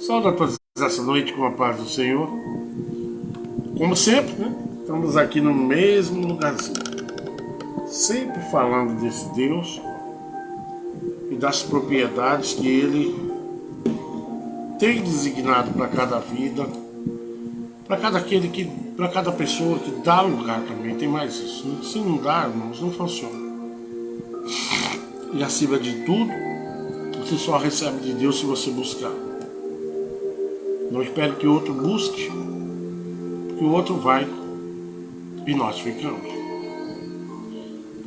Saúde a todos essa noite com a paz do Senhor. Como sempre, né? Estamos aqui no mesmo lugarzinho, sempre falando desse Deus e das propriedades que Ele tem designado para cada vida, para cada pessoa que dá lugar também. Tem mais isso. Se não dá, irmãos, não funciona. E acima de tudo, você só recebe de Deus se você buscar. Não espere que o outro busque, porque o outro vai e nós ficamos.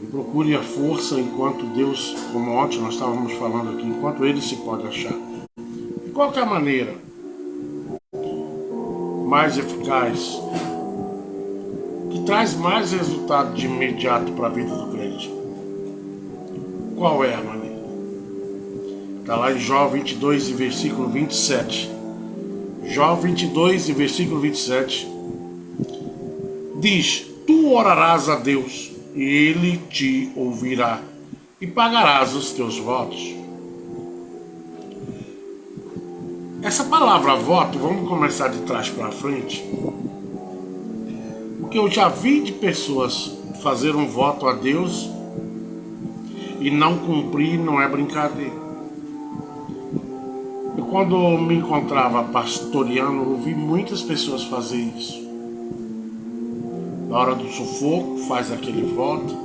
Não procure a força enquanto Deus, como ontem nós estávamos falando aqui, enquanto Ele se pode achar. De qualquer maneira, mais eficaz, que traz mais resultado de imediato para a vida do crente. Qual é a maneira? Está lá em Jó 22 e versículo 27. Jó 22 e versículo 27 diz: Tu orarás a Deus e Ele te ouvirá e pagarás os teus votos. Essa palavra voto, vamos começar de trás para frente, porque eu já vi de pessoas fazer um voto a Deus e não cumprir, não é brincadeira. Eu, quando me encontrava pastoreando, eu vi muitas pessoas fazer isso. Na hora do sufoco, faz aquele voto,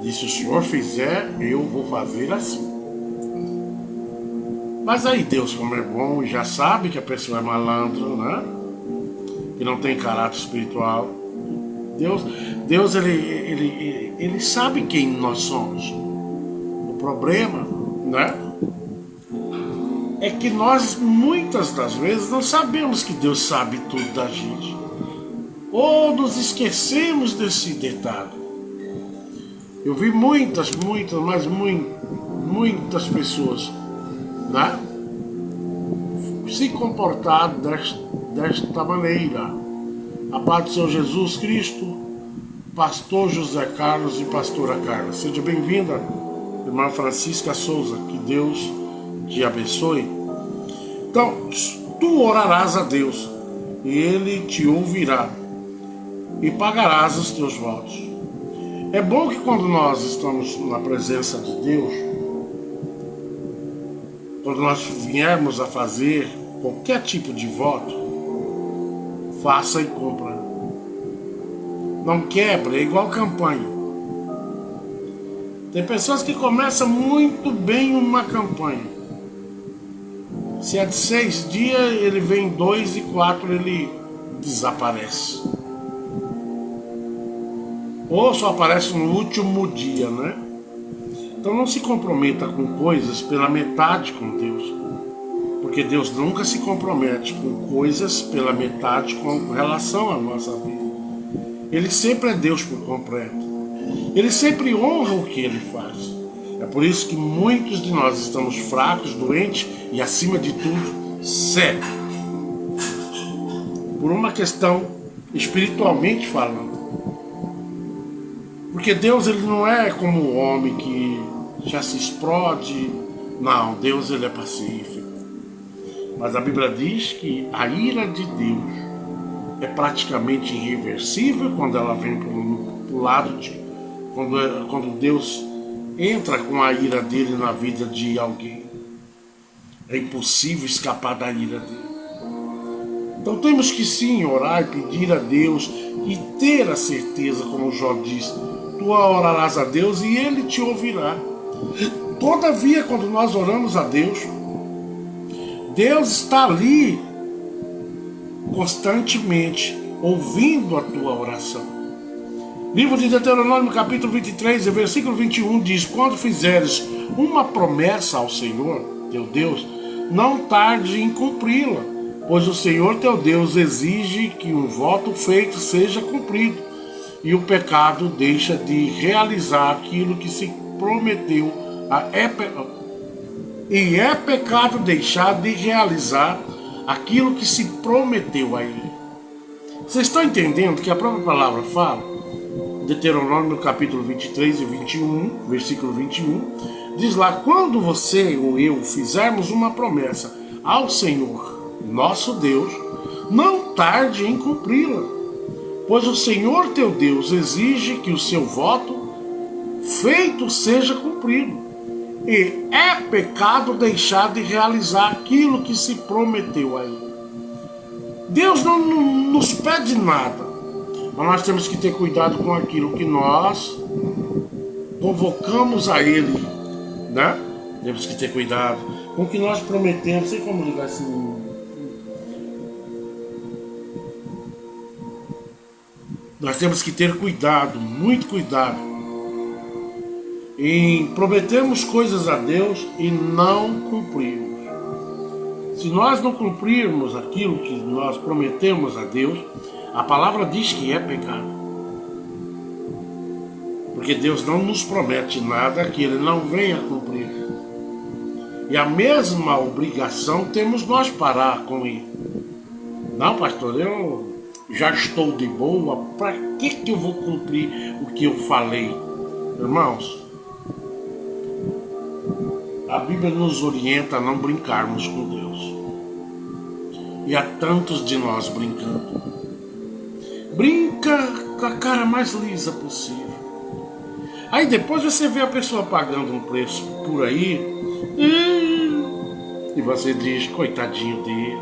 diz: se o Senhor fizer, eu vou fazer assim. Mas aí Deus, como é bom, já sabe que a pessoa é malandro, né? Que não tem caráter espiritual. Deus ele sabe quem nós somos. O problema, né, é que nós muitas das vezes não sabemos que Deus sabe tudo da gente. Ou nos esquecemos desse detalhe. Eu vi muitas pessoas, né, se comportar desta maneira. A paz do Senhor Jesus Cristo, pastor José Carlos e pastora Carla. Seja bem-vinda, irmã Francisca Souza. Que Deus te abençoe. Então, tu orarás a Deus e Ele te ouvirá e pagarás os teus votos. É bom que quando nós estamos na presença de Deus, quando nós viermos a fazer qualquer tipo de voto, faça e cumpra. Não quebre, é igual campanha. Tem pessoas que começam muito bem uma campanha. Se é de 6 dias, ele vem 2 e 4, ele desaparece. Ou só aparece no último dia, né? Então não se comprometa com coisas pela metade com Deus. Porque Deus nunca se compromete com coisas pela metade com relação à nossa vida. Ele sempre é Deus por completo. Ele sempre honra o que Ele faz. É por isso que muitos de nós estamos fracos, doentes e, acima de tudo, cegos. Por uma questão espiritualmente falando. Porque Deus, Ele não é como o homem que já se explode. Não, Deus, Ele é pacífico. Mas a Bíblia diz que a ira de Deus é praticamente irreversível quando ela vem para o lado de... Quando Deus entra com a ira dele na vida de alguém. É impossível escapar da ira dele. Então temos que sim orar e pedir a Deus e ter a certeza, como Jó diz: tu orarás a Deus e Ele te ouvirá. Todavia, quando nós oramos a Deus, Deus está ali constantemente ouvindo a tua oração. Livro de Deuteronômio, capítulo 23, versículo 21 diz: quando fizeres uma promessa ao Senhor, teu Deus, não tarde em cumpri-la, pois o Senhor teu Deus exige que um voto feito seja cumprido, e o pecado deixa de realizar aquilo que se prometeu. E é pecado deixar de realizar aquilo que se prometeu a ele. Vocês estão entendendo que a própria palavra fala? Deuteronômio capítulo 23 e 21, versículo 21, diz lá: quando você ou eu fizermos uma promessa ao Senhor, nosso Deus, não tarde em cumpri-la, pois o Senhor teu Deus exige que o seu voto feito seja cumprido, e é pecado deixar de realizar aquilo que se prometeu a ele. Deus não nos pede nada, mas nós temos que ter cuidado com aquilo que nós convocamos a ele, né? Temos que ter cuidado com o que nós prometemos. Não sei como ligar assim. Nós temos que ter cuidado, muito cuidado, em prometermos coisas a Deus e não cumprirmos. Se nós não cumprirmos aquilo que nós prometemos a Deus, a palavra diz que é pecado. Porque Deus não nos promete nada que Ele não venha cumprir. E a mesma obrigação temos nós parar com Ele. Não, pastor, eu já estou de boa, para que eu vou cumprir o que eu falei? Irmãos, a Bíblia nos orienta a não brincarmos com Deus. E há tantos de nós brincando. Brinca com a cara mais lisa possível. Aí depois você vê a pessoa pagando um preço por aí e você diz, coitadinho dele.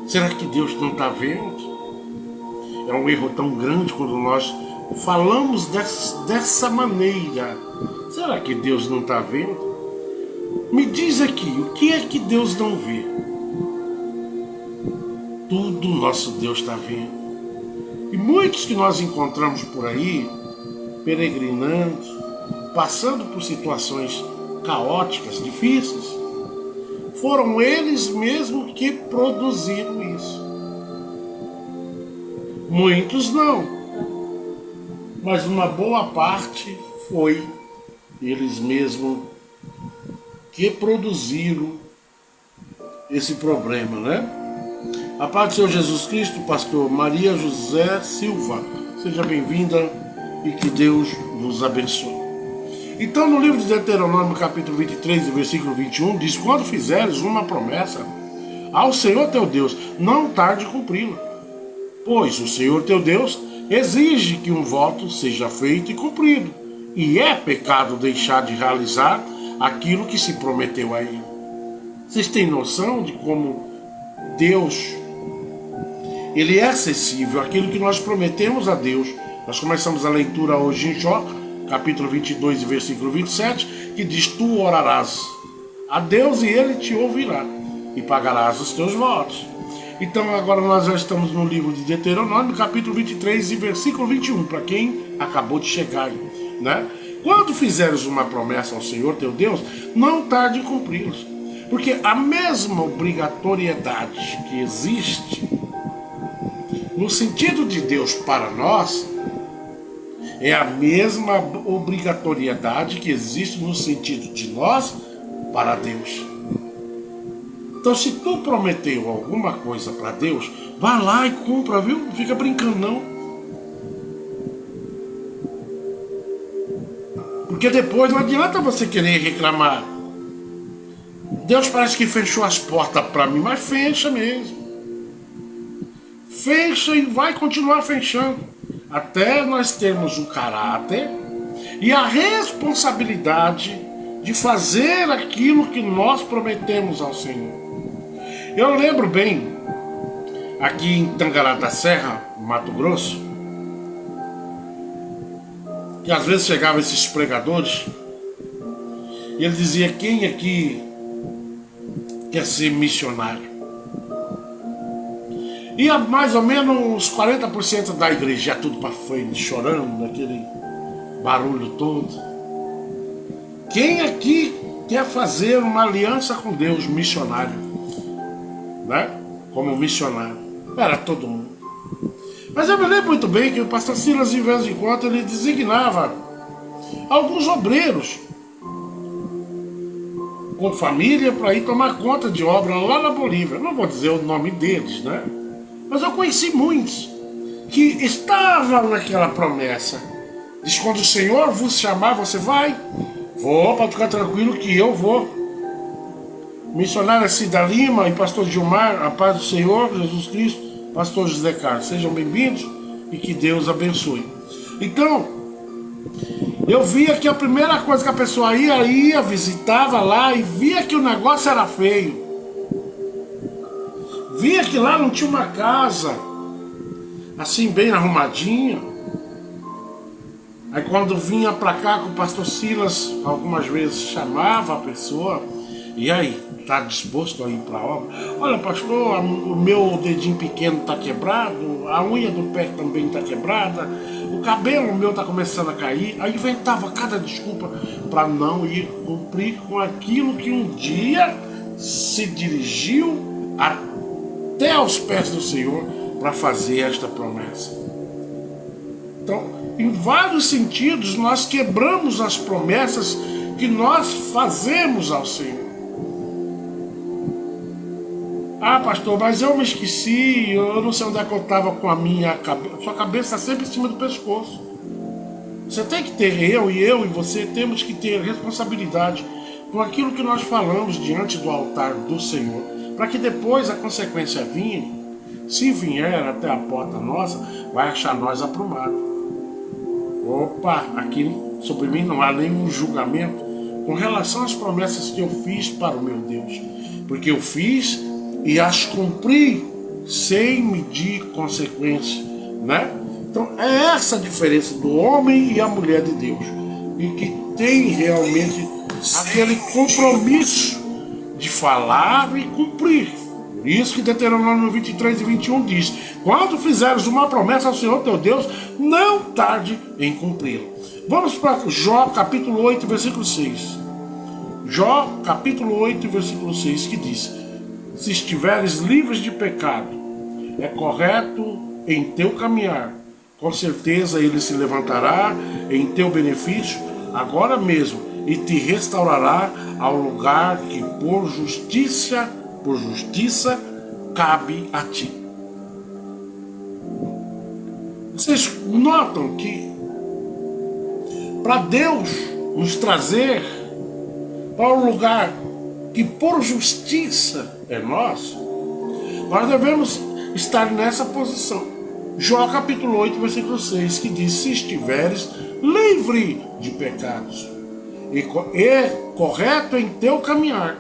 Será que Deus não está vendo? É um erro tão grande quando nós falamos dessa maneira. Será que Deus não está vendo? Me diz aqui, o que é que Deus não vê? Tudo nosso Deus está vendo. E muitos que nós encontramos por aí, peregrinando, passando por situações caóticas, difíceis, foram eles mesmos que produziram isso. Muitos não, mas uma boa parte foi eles mesmos que produziram esse problema, né? A paz do Senhor Jesus Cristo, pastor Maria José Silva, seja bem-vinda e que Deus nos abençoe. Então, no livro de Deuteronômio, capítulo 23, versículo 21, diz: quando fizeres uma promessa ao Senhor teu Deus, não tarde cumpri-la, pois o Senhor teu Deus exige que um voto seja feito e cumprido, e é pecado deixar de realizar aquilo que se prometeu a ele. Vocês têm noção de como Deus, Ele é acessível àquilo que nós prometemos a Deus? Nós começamos a leitura hoje em Jó, capítulo 22, versículo 27, que diz: tu orarás a Deus e Ele te ouvirá, e pagarás os teus votos. Então agora nós já estamos no livro de Deuteronômio, capítulo 23 e versículo 21, para quem acabou de chegar aí, né? Quando fizeres uma promessa ao Senhor teu Deus, não tarde em cumpri-los, porque a mesma obrigatoriedade que existe no sentido de Deus para nós é a mesma obrigatoriedade que existe no sentido de nós para Deus. Então, se tu prometeu alguma coisa para Deus, vá lá e cumpra, viu? Não fica brincando, não. Porque depois não adianta você querer reclamar. Deus parece que fechou as portas para mim, mas fecha mesmo. Fecha e vai continuar fechando. Até nós termos o caráter e a responsabilidade de fazer aquilo que nós prometemos ao Senhor. Eu lembro bem, aqui em Tangará da Serra, Mato Grosso, que às vezes chegavam esses pregadores e ele dizia: quem aqui quer ser missionário? E mais ou menos uns 40% da igreja já tudo para frente, chorando, aquele barulho todo. Quem aqui quer fazer uma aliança com Deus, missionário? Né? Como missionário. Era todo mundo. Mas eu me lembro muito bem que o pastor Silas, de vez em quando, ele designava alguns obreiros com família para ir tomar conta de obra lá na Bolívia. Não vou dizer o nome deles, né? Mas eu conheci muitos que estavam naquela promessa. Diz: quando o Senhor vos chamar, você vai? Vou, para ficar tranquilo que eu vou. missionária Cida Lima e pastor Gilmar, a paz do Senhor Jesus Cristo, pastor José Carlos. Sejam bem-vindos e que Deus abençoe. Então, eu via que a primeira coisa que a pessoa ia, visitava lá e via que o negócio era feio. Via que lá não tinha uma casa assim bem arrumadinha. Aí quando vinha pra cá com o pastor Silas, algumas vezes chamava a pessoa, e aí, tá disposto a ir pra obra? Olha, pastor, o meu dedinho pequeno tá quebrado, a unha do pé também tá quebrada, o cabelo meu tá começando a cair. Aí inventava cada desculpa para não ir cumprir com aquilo que um dia se dirigiu até aos pés do Senhor para fazer esta promessa. Então, em vários sentidos, nós quebramos as promessas que nós fazemos ao Senhor. Ah, pastor, mas eu me esqueci, eu não sei onde é que eu estava com a minha cabeça. Sua cabeça está sempre em cima do pescoço. Você tem que ter, eu e você temos que ter responsabilidade com aquilo que nós falamos diante do altar do Senhor, para que depois a consequência vinha, se vier até a porta nossa, vai achar nós aprumados. Opa, aqui sobre mim não há nenhum julgamento com relação às promessas que eu fiz para o meu Deus, porque eu fiz e as cumpri sem medir consequência, né? Então é essa a diferença do homem e a mulher de Deus, e que tem realmente aquele compromisso de falar e cumprir. Por isso que Deuteronômio 23 e 21 diz: quando fizeres uma promessa ao Senhor teu Deus, não tarde em cumpri-la. Vamos para Jó capítulo 8, versículo 6. Jó capítulo 8, versículo 6, que diz: se estiveres livres de pecado, é correto em teu caminhar, com certeza ele se levantará em teu benefício agora mesmo e te restaurará ao lugar que por justiça cabe a ti. Vocês notam que para Deus nos trazer para um lugar que por justiça é nosso, nós devemos estar nessa posição. Jó capítulo 8, versículo 6, que diz: se estiveres livre de pecados e correto em teu caminhar,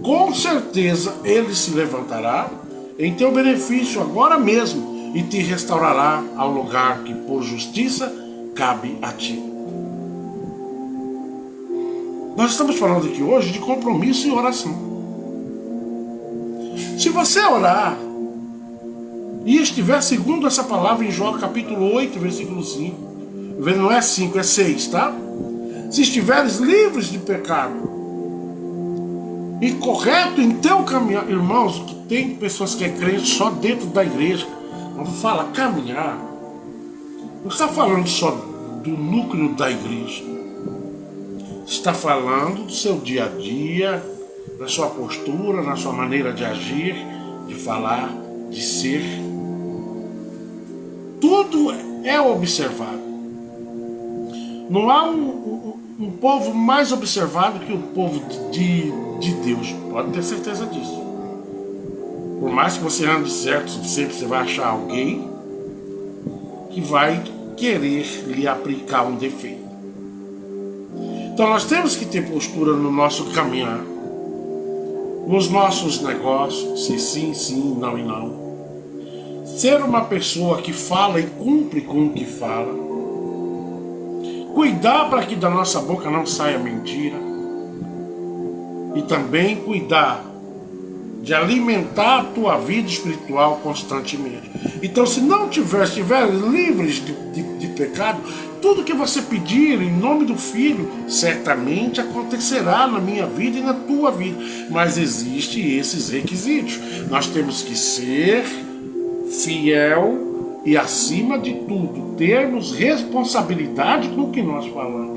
com certeza ele se levantará em teu benefício agora mesmo e te restaurará ao lugar que por justiça cabe a ti. Nós estamos falando aqui hoje de compromisso e oração. Se você orar e estiver segundo essa palavra em Jó capítulo 8, versículo 5, não é 5, é 6, tá? Se estiveres livres de pecado e correto em teu caminhar, irmãos, que tem pessoas que é crente só dentro da igreja, quando fala caminhar, não está falando só do núcleo da igreja, está falando do seu dia a dia, da sua postura, na sua maneira de agir, de falar, de ser. Tudo é observado. Não há um povo mais observado que o povo de Deus. Pode ter certeza disso. Por mais que você ande certo, sempre você vai achar alguém que vai querer lhe aplicar um defeito. Então nós temos que ter postura no nosso caminhar, nos nossos negócios, se sim, sim, não e não. Ser uma pessoa que fala e cumpre com o que fala. Cuidar para que da nossa boca não saia mentira. E também cuidar de alimentar a tua vida espiritual constantemente. Então, se não estiveres livres de pecado, tudo que você pedir em nome do Filho, certamente acontecerá na minha vida e na tua vida. Mas existem esses requisitos. Nós temos que ser fiel e, acima de tudo, termos responsabilidade com o que nós falamos.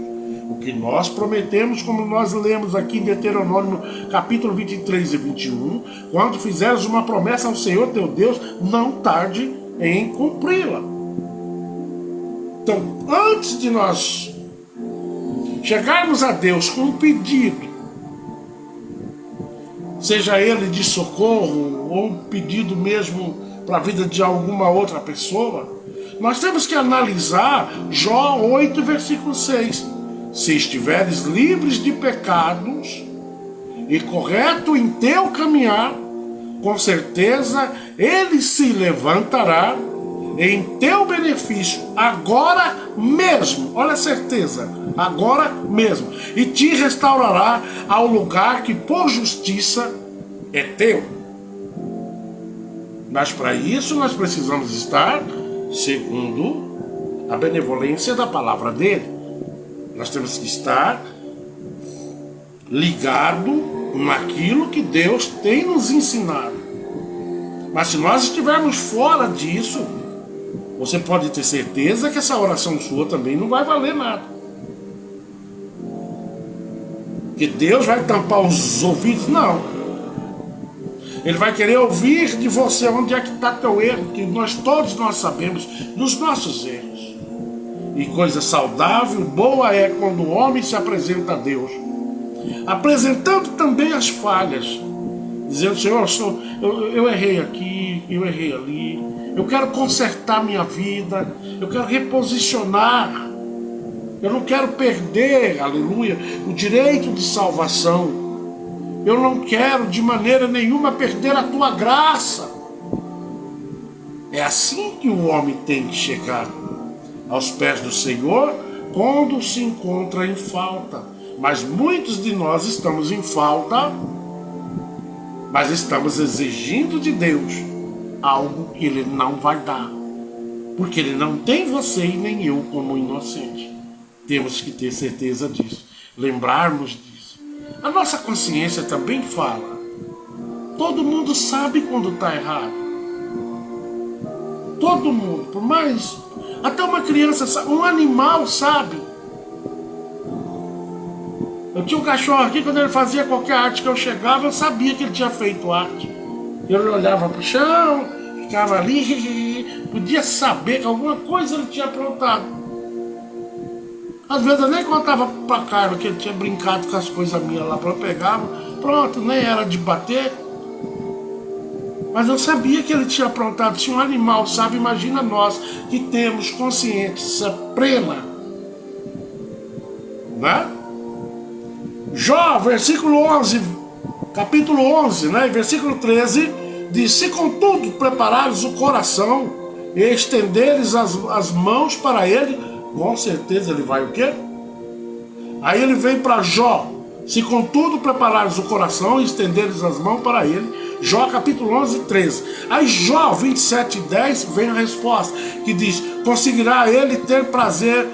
O que nós prometemos, como nós lemos aqui em Deuteronômio capítulo 23 e 21, quando fizeres uma promessa ao Senhor teu Deus, não tarde em cumpri-la. Então, antes de nós chegarmos a Deus com um pedido seja ele de socorro ou um pedido mesmo para a vida de alguma outra pessoa, nós temos que analisar Jó 8, versículo 6. Se estiveres livres de pecados e correto em teu caminhar, com certeza ele se levantará em teu benefício agora mesmo. Olha a certeza, agora mesmo. E te restaurará ao lugar que por justiça é teu. Mas para isso nós precisamos estar segundo a benevolência da palavra dele. Nós temos que estar ligado naquilo que Deus tem nos ensinado. Mas se nós estivermos fora disso, você pode ter certeza que essa oração sua também não vai valer nada. Que Deus vai tampar os ouvidos? Não. Ele vai querer ouvir de você onde é que está teu erro, que todos nós sabemos dos nossos erros. E coisa saudável, boa é quando o homem se apresenta a Deus, apresentando também as falhas, dizendo: Senhor, eu errei aqui, eu errei ali, eu quero consertar minha vida, eu quero reposicionar, eu não quero perder, aleluia, o direito de salvação. Eu não quero de maneira nenhuma perder a tua graça. É assim que o homem tem que chegar aos pés do Senhor quando se encontra em falta. Mas muitos de nós estamos em falta, mas estamos exigindo de Deus algo que Ele não vai dar, porque Ele não tem você e nem eu como inocente. Temos que ter certeza disso, lembrarmos disso. A nossa consciência também fala. Todo mundo sabe quando está errado. Todo mundo, por mais... Até uma criança sabe, um animal sabe. Eu tinha um cachorro aqui, quando ele fazia qualquer arte que eu chegava, eu sabia que ele tinha feito arte. Eu olhava para o chão, ficava ali, podia saber que alguma coisa ele tinha aprontado. Às vezes eu nem contava pra Carla que ele tinha brincado com as coisas minhas lá, eu pegava, pronto, nem era de bater. Mas eu sabia que ele tinha aprontado. Se um animal sabe, imagina nós que temos consciência plena. Né? Jó, versículo 11, capítulo 11, né? Versículo 13, diz: se contudo preparares o coração e estenderes as mãos para ele, com certeza ele vai o quê? Aí ele vem para Jó: se contudo preparares o coração e estenderes as mãos para ele. Jó capítulo 11, 13. Aí Jó 27, 10 vem a resposta, que diz: conseguirá ele ter prazer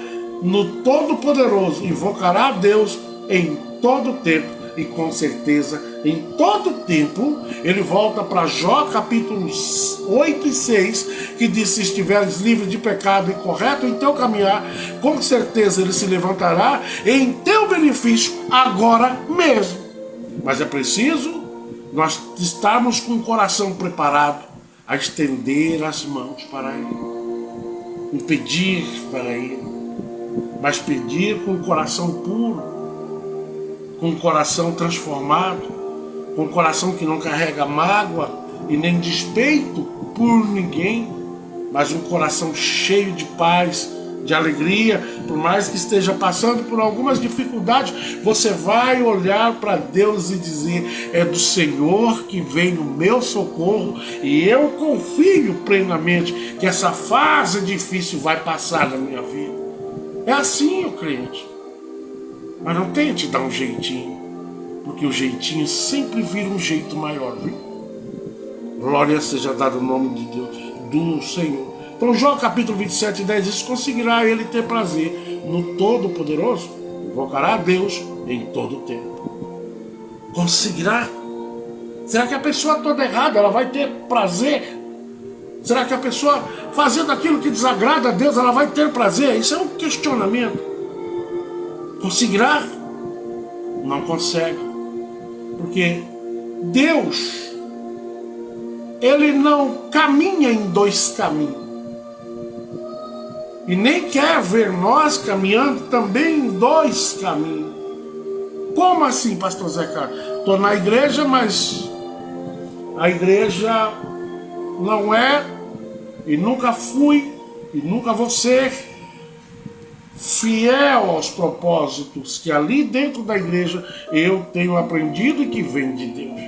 no Todo-Poderoso, invocará a Deus em todo tempo. E com certeza, em todo tempo, ele volta para Jó capítulos 8 e 6, que diz: se estiveres livre de pecado e correto em teu caminhar, com certeza ele se levantará em teu benefício agora mesmo. Mas é preciso nós estarmos com o coração preparado a estender as mãos para ele, e pedir para ele, mas pedir com o coração puro, com o coração transformado, com o coração que não carrega mágoa e nem despeito por ninguém, mas um coração cheio de paz, de alegria. Por mais que esteja passando por algumas dificuldades, você vai olhar para Deus e dizer: é do Senhor que vem o meu socorro, e eu confio plenamente que essa fase difícil vai passar na minha vida. É assim o crente. Mas não tente dar um jeitinho, porque o jeitinho sempre vira um jeito maior, viu? Glória seja dado o nome de Deus, do Senhor. Então Jó capítulo 27, 10 diz: conseguirá ele ter prazer no Todo-Poderoso, invocará a Deus em todo o tempo. Conseguirá? Será que a pessoa toda errada, ela vai ter prazer? Será que a pessoa fazendo aquilo que desagrada a Deus, ela vai ter prazer? Isso é um questionamento. Conseguirá? Não consegue. Porque Deus, Ele não caminha em dois caminhos. E nem quer ver nós caminhando também em dois caminhos. Como assim, pastor Zé Carlos? estou na igreja, mas a igreja não é, e nunca fui, e nunca vou ser fiel aos propósitos que ali dentro da igreja eu tenho aprendido e que vem de Deus.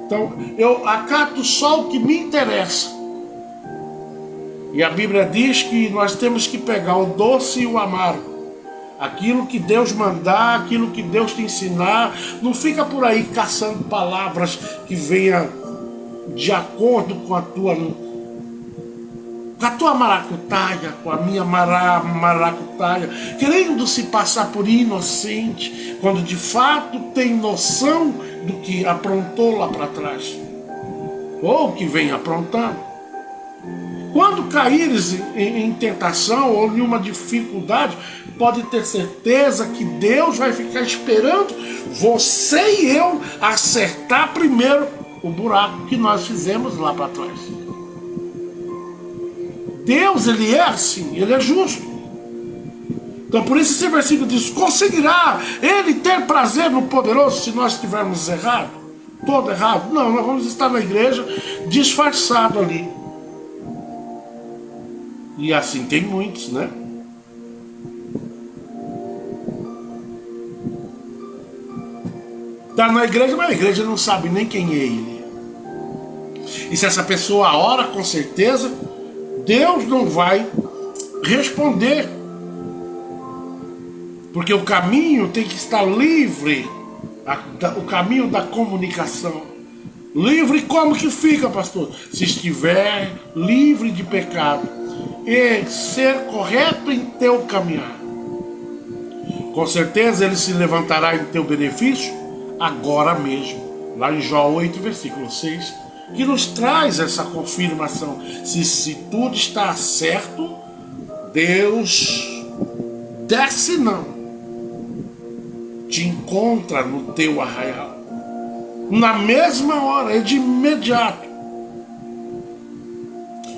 Então eu acato só o que me interessa. E a Bíblia diz que nós temos que pegar o doce e o amargo. Aquilo que Deus mandar, aquilo que Deus te ensinar. Não fica por aí caçando palavras que venham de acordo com a tua maracutaia, com a minha maracutaia, querendo se passar por inocente, quando de fato tem noção do que aprontou lá para trás, ou que vem aprontando. Quando caíres em tentação ou em uma dificuldade, pode ter certeza que Deus vai ficar esperando você e eu acertar primeiro o buraco que nós fizemos lá para trás. Deus, ele é assim, ele é justo. Então por isso esse versículo diz: conseguirá ele ter prazer no poderoso se nós estivermos errado? Todo errado? Não, nós vamos estar na igreja disfarçado ali. E assim tem muitos, né? Está na igreja, mas a igreja não sabe nem quem é ele. E se essa pessoa ora, com certeza Deus não vai responder, porque o caminho tem que estar livre, o caminho da comunicação. Livre como que fica, pastor? Se estiver livre de pecado e ser correto em teu caminhar, com certeza ele se levantará em teu benefício agora mesmo. Lá em Jó 8, versículo 6, que nos traz essa confirmação. Se tudo está certo, Deus desce não, te encontra no teu arraial, na mesma hora, é de imediato.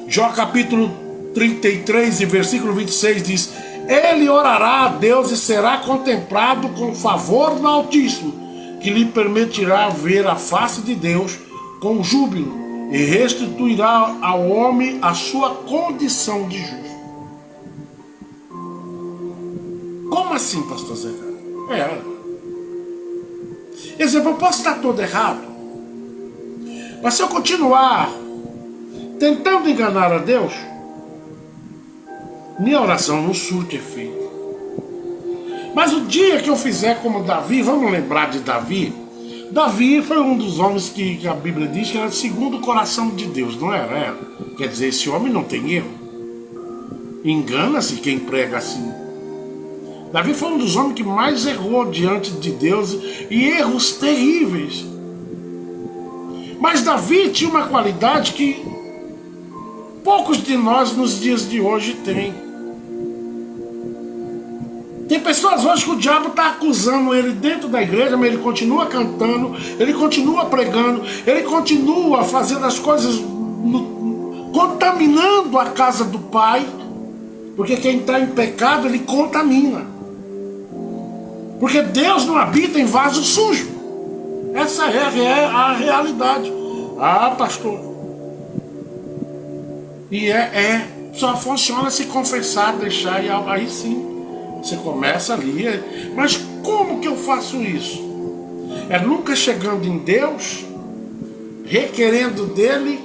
Jó capítulo 33 e versículo 26 diz: ele orará a Deus e será contemplado com favor do Altíssimo, que lhe permitirá ver a face de Deus com júbilo, e restituirá ao homem a sua condição de justo. Como assim, pastor Zé? Exemplo, eu posso estar todo errado, mas se eu continuar tentando enganar a Deus, minha oração não surte efeito. Mas o dia que eu fizer como Davi, vamos lembrar de Davi. Davi foi um dos homens que a Bíblia diz que era segundo o coração de Deus, não era? Quer dizer, esse homem não tem erro. Engana-se quem prega assim. Davi foi um dos homens que mais errou diante de Deus, e erros terríveis. Mas Davi tinha uma qualidade que poucos de nós nos dias de hoje têm. Tem pessoas hoje que o diabo está acusando ele dentro da igreja, mas ele continua cantando, ele continua pregando, ele continua fazendo as coisas, contaminando a casa do Pai, porque quem está em pecado, ele contamina. Porque Deus não habita em vaso sujo. Essa é a realidade. Ah, pastor. E só funciona se confessar, deixar, e aí sim. Você começa ali, mas como que eu faço isso? É nunca chegando em Deus, requerendo dele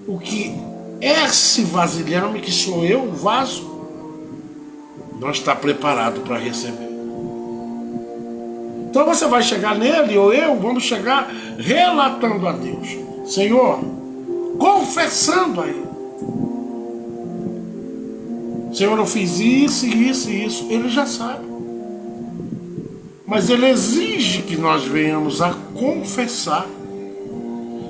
o que esse vasilhame, que sou eu, o vaso, não está preparado para receber. Então você vai chegar nele, ou eu, vamos chegar relatando a Deus, Senhor, confessando a Ele. Senhor, eu fiz isso, isso e isso. Ele já sabe. Mas Ele exige que nós venhamos a confessar.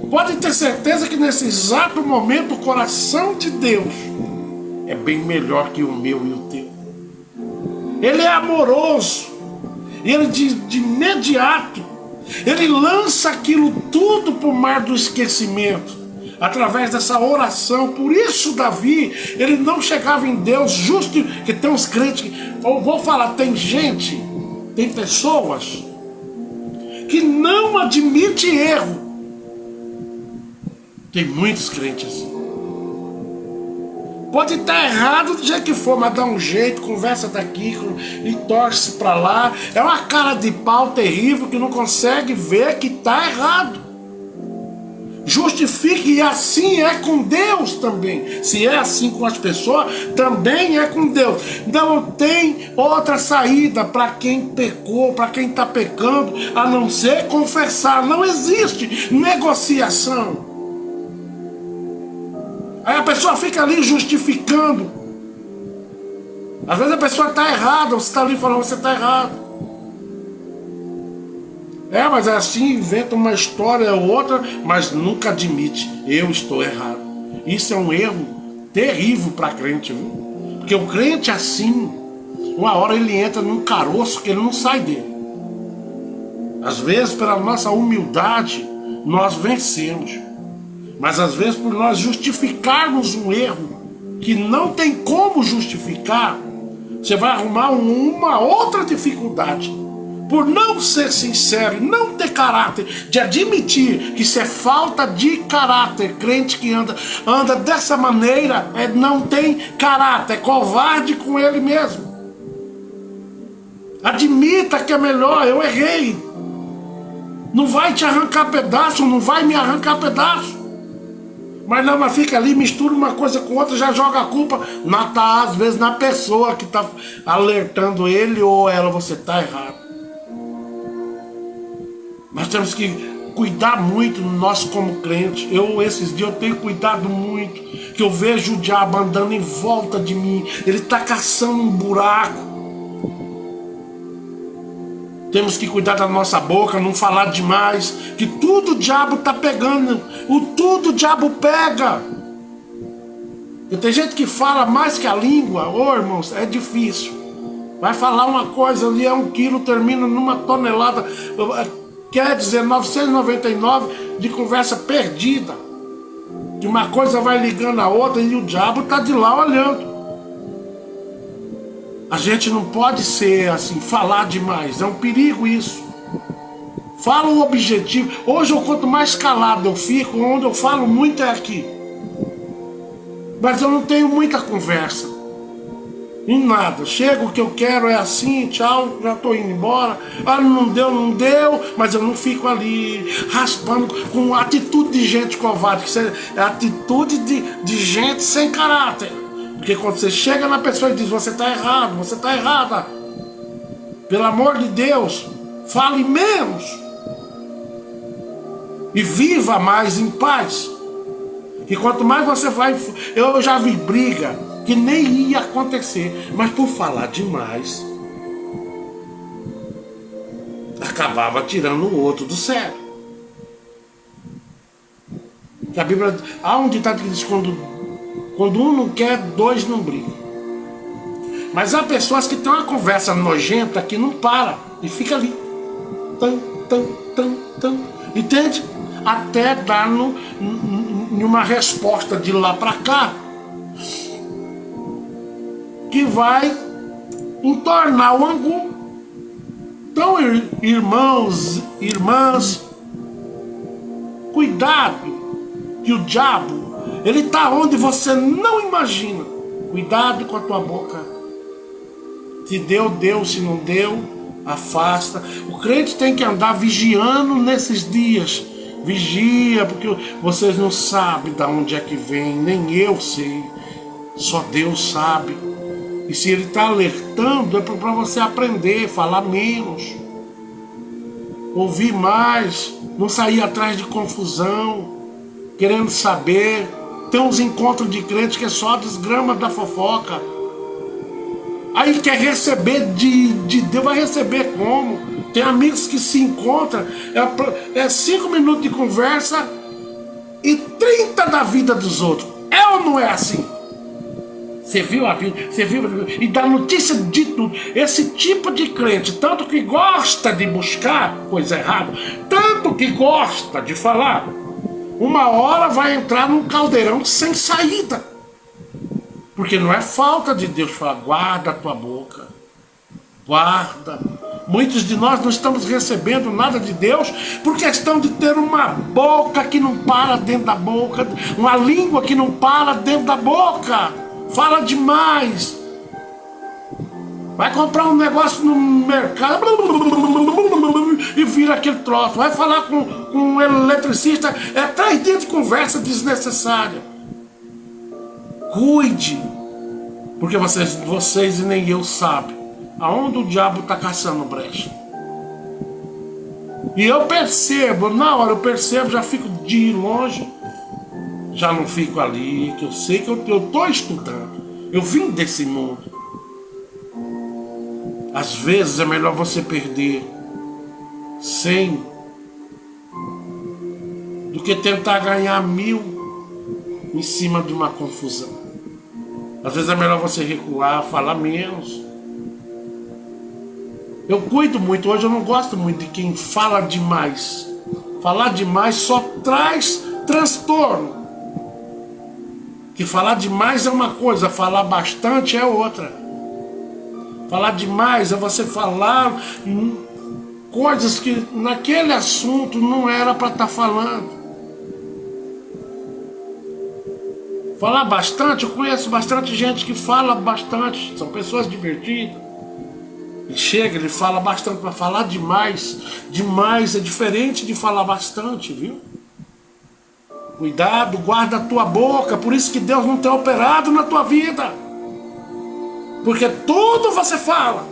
Pode ter certeza que nesse exato momento o coração de Deus é bem melhor que o meu e o teu. Ele é amoroso. E Ele de imediato, Ele lança aquilo tudo para o mar do esquecimento, através dessa oração. Por isso Davi, ele não chegava em Deus justo, que tem uns crentes, ou vou falar, tem gente, tem pessoas que não admite erro. Tem muitos crentes assim. Pode estar errado do jeito que for, mas dá um jeito, conversa daqui e torce pra lá. É uma cara de pau terrível que não consegue ver que está errado. Justifique, e assim é com Deus também. Se é assim com as pessoas, também é com Deus. Não tem outra saída para quem pecou, para quem está pecando, a não ser confessar. Não existe negociação. Aí a pessoa fica ali justificando. Às vezes a pessoa está errada, você está ali falando, você está errado. Mas é assim, inventa uma história ou outra, mas nunca admite, eu estou errado. Isso é um erro terrível para crente, viu? Porque o crente assim, uma hora ele entra num caroço que ele não sai dele. Às vezes, pela nossa humildade, nós vencemos. Mas às vezes, por nós justificarmos um erro que não tem como justificar, você vai arrumar uma outra dificuldade. Por não ser sincero, não ter caráter, de admitir que isso é falta de caráter. Crente que anda dessa maneira não tem caráter, é covarde com ele mesmo. Admita que é melhor, eu errei. Não vai te arrancar pedaço, não vai me arrancar pedaço. Mas fica ali, mistura uma coisa com outra, já joga a culpa, às vezes na pessoa que está alertando ele ou ela, você está errado. Nós temos que cuidar muito nós como crente. Esses dias eu tenho cuidado muito, que eu vejo o diabo andando em volta de mim, ele está caçando um buraco. Temos que cuidar da nossa boca, não falar demais, que tudo o diabo está pegando, tudo o diabo pega. E tem gente que fala mais que a língua, irmãos, é difícil. Vai falar uma coisa ali, 1 quilo, termina numa tonelada, quer dizer, 999 de conversa perdida. Que uma coisa vai ligando a outra e o diabo está de lá olhando. A gente não pode ser assim, falar demais, é um perigo isso. Fala o objetivo. Hoje, quanto mais calado eu fico, onde eu falo muito é aqui. Mas eu não tenho muita conversa. Em nada. Chego, o que eu quero é assim, tchau, já estou indo embora. Não deu, mas eu não fico ali raspando com atitude de gente covarde. Isso é atitude de gente sem caráter. Porque quando você chega na pessoa e diz, você está errado, você está errada. Pelo amor de Deus, fale menos. E viva mais em paz. E quanto mais você vai... Eu já vi briga que nem ia acontecer, mas por falar demais, acabava tirando o outro do sério. Que a Bíblia... Há um ditado que diz, quando um não quer, dois não brigam. Mas há pessoas que têm uma conversa nojenta que não para e fica ali. Entende? Até dar numa resposta de lá para cá que vai entornar o angu. Então, irmãos, irmãs, cuidado, que o diabo, ele está onde você não imagina. Cuidado com a tua boca. Se deu, deu. Se não deu, afasta. O crente tem que andar vigiando nesses dias. Vigia, porque vocês não sabem de onde é que vem. Nem eu sei. Só Deus sabe. E se ele está alertando, é para você aprender, falar menos, ouvir mais, não sair atrás de confusão, querendo saber. Tem uns encontros de crentes que é só a desgrama da fofoca. Aí quer receber de Deus, vai receber como? Tem amigos que se encontram, é 5 minutos de conversa e 30 da vida dos outros. É ou não é assim? Você viu a vida, você viu, e dá notícia de tudo. Esse tipo de crente, tanto que gosta de buscar coisa errada, tanto que gosta de falar, uma hora vai entrar num caldeirão sem saída. Porque não é falta de Deus falar, guarda a tua boca, guarda, Muitos de nós não estamos recebendo nada de Deus por questão de ter uma boca que não para dentro da boca, uma língua que não para dentro da boca. Fala demais. Vai comprar um negócio no mercado e vira aquele troço. Vai falar com um eletricista, é 3 dias de conversa desnecessária. Cuide, porque vocês e nem eu sabem aonde o diabo está caçando brecha. E eu percebo, na hora eu percebo, já fico de longe, já não fico ali, que eu sei que eu estou estudando. Eu vim desse mundo. Às vezes é melhor você perder 100 do que tentar ganhar 1000 em cima de uma confusão. Às vezes é melhor você recuar, falar menos. Eu cuido muito, hoje eu não gosto muito de quem fala demais. Falar demais só traz transtorno. Que falar demais é uma coisa, falar bastante é outra. Falar demais é você falar coisas que naquele assunto não era para estar falando. Falar bastante, eu conheço bastante gente que fala bastante, são pessoas divertidas. E chega, ele fala bastante, para falar demais. Demais é diferente de falar bastante, viu? Cuidado, guarda a tua boca, por isso que Deus não tem operado na tua vida. Porque tudo você fala.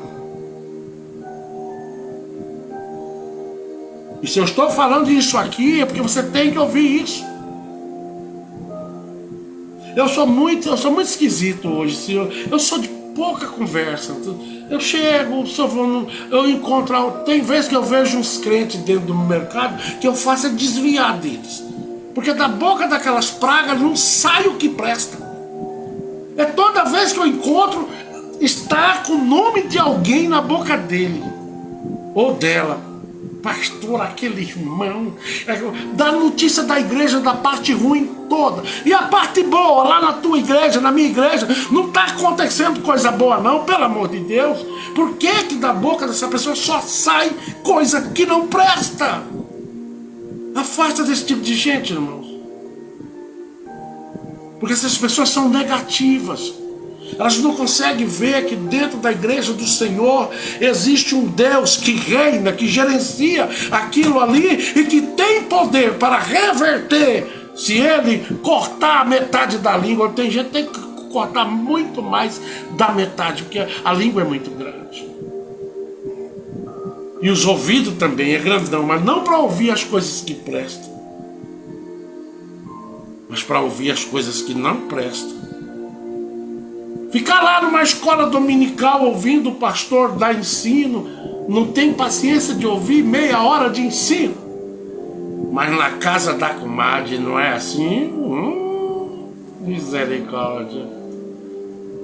E se eu estou falando isso aqui, é porque você tem que ouvir isso. Eu sou muito esquisito hoje. Eu sou de pouca conversa. Eu chego, eu encontro. Tem vezes que eu vejo uns crentes dentro do mercado que eu faço é desviar deles. Porque da boca daquelas pragas não sai o que presta. É toda vez que eu encontro, está com o nome de alguém na boca dele ou dela. Pastor, aquele irmão dá notícia da igreja, da parte ruim toda, e a parte boa lá na tua igreja, na minha igreja, não está acontecendo coisa boa não, pelo amor de Deus. Por que da boca dessa pessoa só sai coisa que não presta? Afasta desse tipo de gente, irmãos, porque essas pessoas são negativas. Elas não conseguem ver que dentro da igreja do Senhor existe um Deus que reina, que gerencia aquilo ali e que tem poder para reverter. Se ele cortar a metade da língua, tem gente que tem que cortar muito mais da metade, porque a língua é muito grande. E os ouvidos também é grandão, mas não para ouvir as coisas que prestam, mas para ouvir as coisas que não prestam. Ficar lá numa escola dominical ouvindo o pastor dar ensino, não tem paciência de ouvir meia hora de ensino. Mas na casa da comadre não é assim? Misericórdia.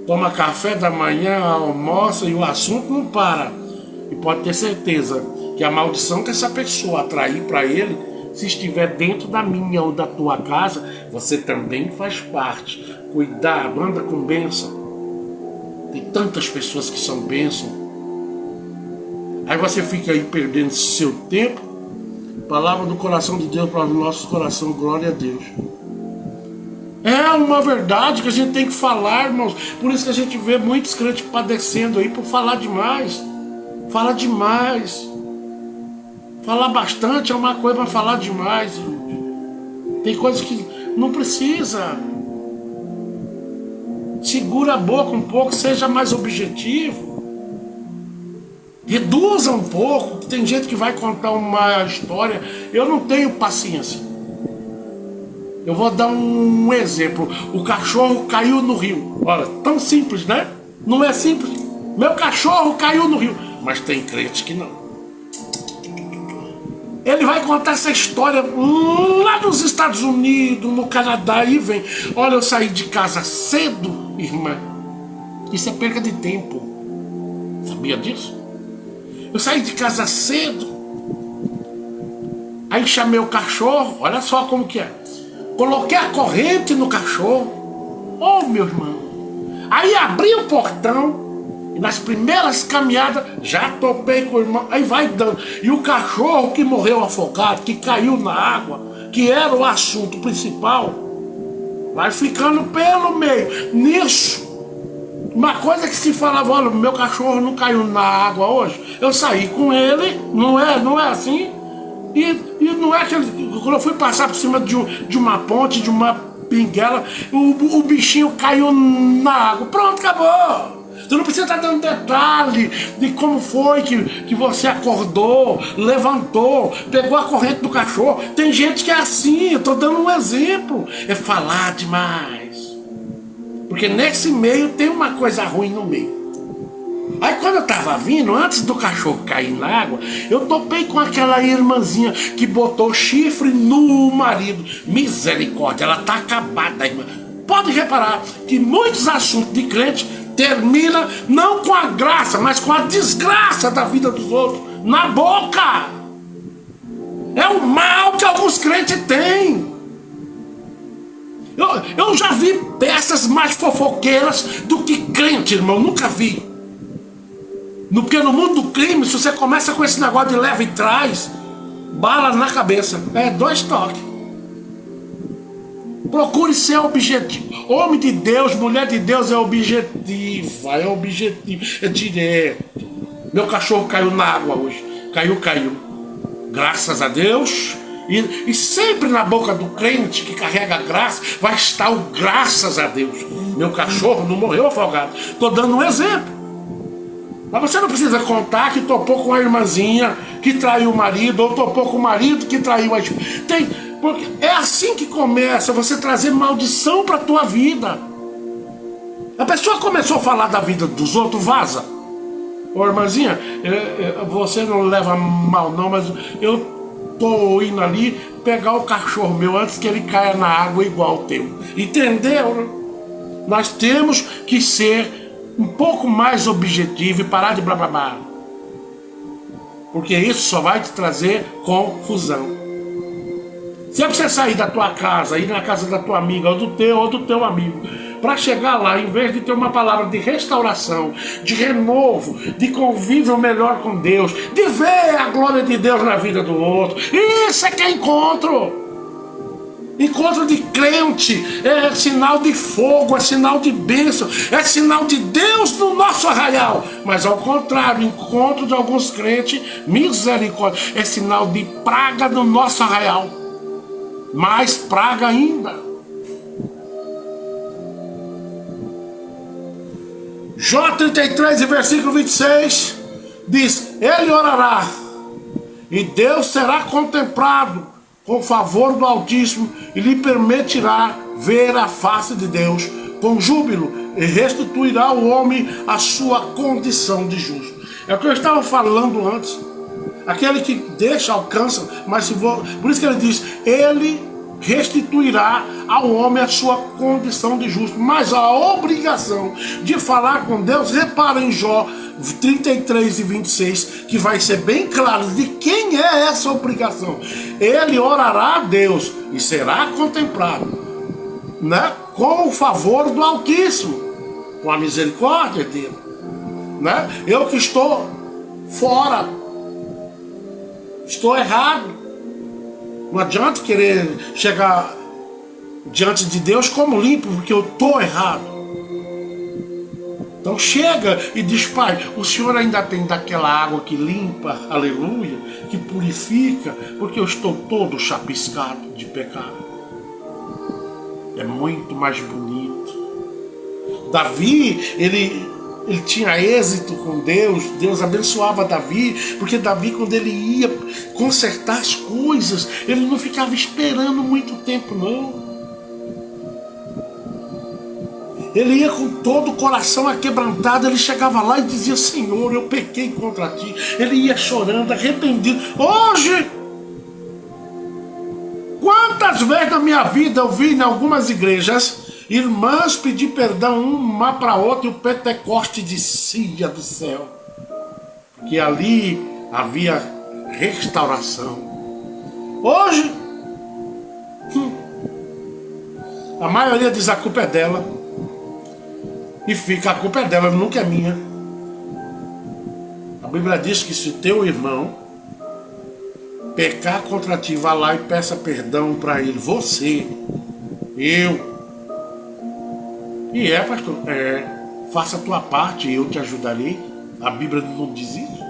Toma café da manhã, almoça e o assunto não para. E pode ter certeza que a maldição que essa pessoa atrair para ele, se estiver dentro da minha ou da tua casa, você também faz parte. Cuidado, anda com bênção. Tem tantas pessoas que são bênção. Aí você fica aí perdendo seu tempo. Palavra do coração de Deus para o nosso coração, glória a Deus. É uma verdade que a gente tem que falar, irmãos. Por isso que a gente vê muitos crentes padecendo aí por falar demais. Fala demais. Falar bastante é uma coisa, para falar demais. Tem coisas que não precisa. Segura a boca um pouco, seja mais objetivo. Reduza um pouco. Tem gente que vai contar uma história. Eu não tenho paciência. Eu vou dar um exemplo. O cachorro caiu no rio. Olha, tão simples, né? Não é simples. Meu cachorro caiu no rio. Mas tem crente que não. Ele vai contar essa história lá nos Estados Unidos, no Canadá, e vem. Olha, eu saí de casa cedo, irmã. Isso é perca de tempo. Sabia disso? Eu saí de casa cedo. Aí chamei o cachorro, olha só como que é. Coloquei a corrente no cachorro. Oh, meu irmão. Aí abri o portão. E nas primeiras caminhadas, já topei com o irmão, aí vai dando. E o cachorro que morreu afogado, que caiu na água, que era o assunto principal, vai ficando pelo meio. Nisso, uma coisa que se falava, olha, meu cachorro não caiu na água hoje, eu saí com ele, não é assim? E não é que quando eu fui passar por cima de uma ponte, de uma pinguela, o bichinho caiu na água. Pronto, acabou. Tu não precisa estar dando detalhe de como foi que você acordou, levantou, pegou a corrente do cachorro. Tem gente que é assim, eu tô dando um exemplo. É falar demais. Porque nesse meio tem uma coisa ruim no meio. Aí quando eu tava vindo, antes do cachorro cair na água, eu topei com aquela irmãzinha que botou chifre no marido. Misericórdia, ela tá acabada, irmã. Pode reparar que muitos assuntos de crente terminam não com a graça, mas com a desgraça da vida dos outros. Na boca. É o mal que alguns crentes têm. Eu já vi peças mais fofoqueiras do que crente, irmão. Nunca vi. Porque no mundo do crime, se você começa com esse negócio de leva e traz, bala na cabeça. É 2 toques. Procure ser objetivo. Homem de Deus, mulher de Deus é objetiva. É objetivo. É direto. Meu cachorro caiu na água hoje. Caiu. Graças a Deus. E sempre na boca do crente que carrega graça vai estar o graças a Deus. Meu cachorro não morreu afogado. Estou dando um exemplo. Mas você não precisa contar que topou com a irmãzinha que traiu o marido, ou topou com o marido que traiu a esposa. Porque é assim que começa você trazer maldição para a tua vida. A pessoa começou a falar da vida dos outros, vaza. Ô irmãzinha, você não leva mal não, mas eu tô indo ali pegar o cachorro meu antes que ele caia na água igual o teu. Entendeu? Nós temos que ser um pouco mais objetivo e parar de blá blá blá. Porque isso só vai te trazer confusão. Se você sair da tua casa, ir na casa da tua amiga ou do teu amigo, para chegar lá, em vez de ter uma palavra de restauração, de renovo, de convívio melhor com Deus, de ver a glória de Deus na vida do outro, isso é que é encontro. Encontro de crente é sinal de fogo, é sinal de bênção, é sinal de Deus no nosso arraial. Mas ao contrário, encontro de alguns crentes, misericórdia, é sinal de praga no nosso arraial. Mais praga ainda. Jó 33 e versículo 26 diz: Ele orará e Deus será contemplado com favor do Altíssimo e lhe permitirá ver a face de Deus com júbilo e restituirá ao homem a sua condição de justo. É o que eu estava falando antes. Aquele que deixa, alcança, mas se for, por isso que ele diz, ele restituirá ao homem a sua condição de justo. Mas a obrigação de falar com Deus, repara em Jó 33 e 26, que vai ser bem claro de quem é essa obrigação. Ele orará a Deus e será contemplado, né, com o favor do Altíssimo, com a misericórdia dele, né? Eu que estou fora, estou errado. Não adianta querer chegar diante de Deus como limpo, porque eu estou errado. Então chega e diz, Pai, o Senhor ainda tem daquela água que limpa, aleluia, que purifica, porque eu estou todo chapiscado de pecado. É muito mais bonito. Davi, ele tinha êxito com Deus, Deus abençoava Davi, porque Davi, quando ele ia consertar as coisas, ele não ficava esperando muito tempo, não. Ele ia com todo o coração aquebrantado, ele chegava lá e dizia, Senhor, eu pequei contra ti. Ele ia chorando, arrependido. Hoje, quantas vezes na minha vida eu vi em algumas igrejas irmãs pedir perdão uma para outra e o Pentecoste descia do céu, porque ali havia restauração. Hoje, a maioria diz a culpa é dela. E fica, a culpa é dela, nunca é minha. Bíblia diz que se teu irmão pecar contra ti, vá lá e peça perdão para ele. Você, eu. E pastor, faça a tua parte e eu te ajudarei. A Bíblia não diz isso?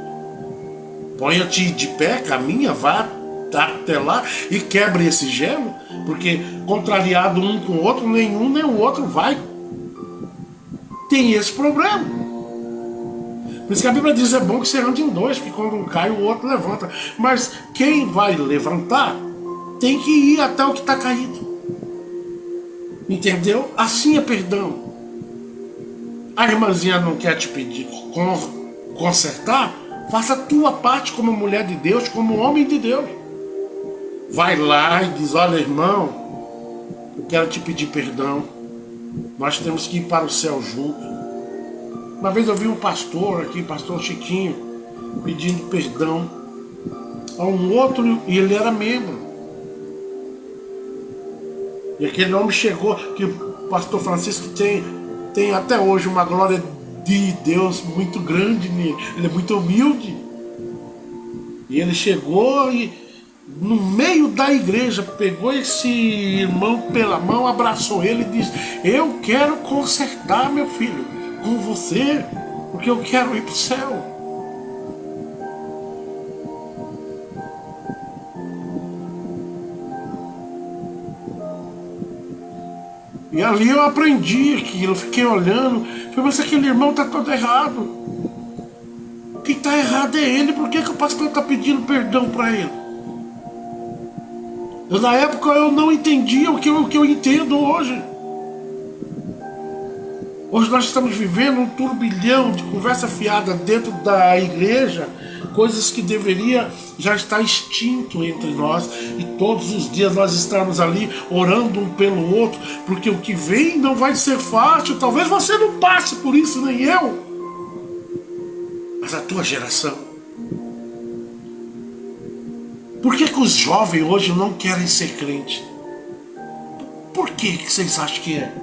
Ponha-te de pé, caminha, vá até lá e quebre esse gelo, porque contrariado um com o outro, nenhum nem o outro vai. Tem esse problema. Por isso que a Bíblia diz, é bom que você ande em dois, porque quando um cai, o outro levanta. Mas quem vai levantar tem que ir até o que está caído. Entendeu? Assim é perdão. A irmãzinha não quer te pedir consertar? Faça a tua parte como mulher de Deus, como homem de Deus. Vai lá e diz, olha irmão, eu quero te pedir perdão. Nós temos que ir para o céu juntos. Uma vez eu vi um pastor aqui, pastor Chiquinho, pedindo perdão a um outro, e ele era membro. E aquele homem chegou, que o pastor Francisco tem até hoje uma glória de Deus muito grande nele. Ele é muito humilde. E ele chegou e no meio da igreja pegou esse irmão pela mão, abraçou ele e disse, eu quero consertar meu filho com você, porque eu quero ir para o céu. E ali eu aprendi aquilo, eu fiquei olhando, falei, mas aquele irmão está todo errado. Quem está errado é ele, por que o pastor está pedindo perdão para ele? Na época eu não entendia o que eu entendo hoje. Hoje nós estamos vivendo um turbilhão de conversa fiada dentro da igreja, coisas que deveria já estar extinto entre nós, e todos os dias nós estamos ali orando um pelo outro, porque o que vem não vai ser fácil. Talvez você não passe por isso, nem eu, mas a tua geração. Por que os jovens hoje não querem ser crentes? Por que vocês acham que é?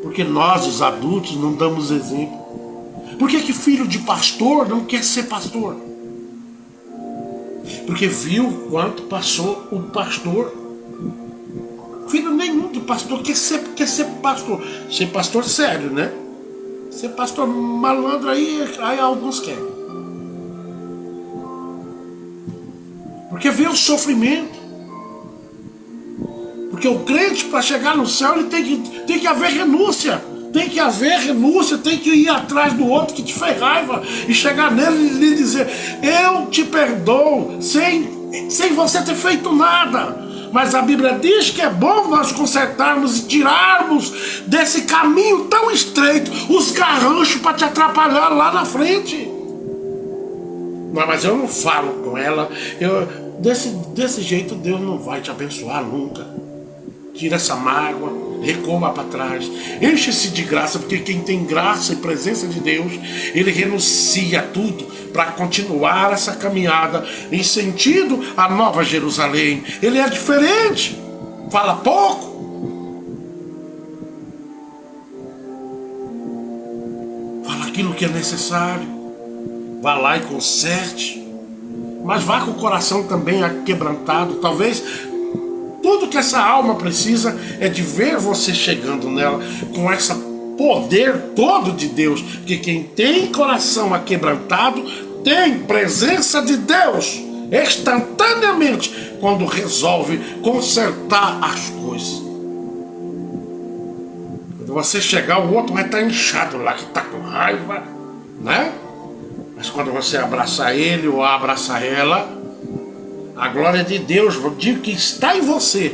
Porque nós, os adultos, não damos exemplo. Por que filho de pastor não quer ser pastor? Porque viu quanto passou o pastor. Filho nenhum de pastor quer ser pastor. Ser pastor sério, né? Ser pastor malandro aí alguns querem. Porque vê o sofrimento. Porque o crente, para chegar no céu, ele tem que haver renúncia. Tem que haver renúncia, tem que ir atrás do outro que te fez raiva e chegar nele e lhe dizer, eu te perdoo, sem você ter feito nada. Mas a Bíblia diz que é bom nós consertarmos e tirarmos desse caminho tão estreito os garranchos para te atrapalhar lá na frente. Não, mas eu não falo com ela, desse jeito Deus não vai te abençoar nunca. Tira essa mágoa, recua para trás, enche-se de graça, porque quem tem graça e presença de Deus, ele renuncia a tudo para continuar essa caminhada em sentido à Nova Jerusalém. Ele é diferente, fala pouco, fala aquilo que é necessário, vá lá e conserte, mas vá com o coração também aquebrantado. Talvez tudo que essa alma precisa é de ver você chegando nela com esse poder todo de Deus. Porque quem tem coração aquebrantado tem presença de Deus instantaneamente quando resolve consertar as coisas. Quando você chegar, o outro vai estar inchado lá, que está com raiva, né? Mas quando você abraçar ele ou abraçar ela, a glória de Deus, eu digo que está em você,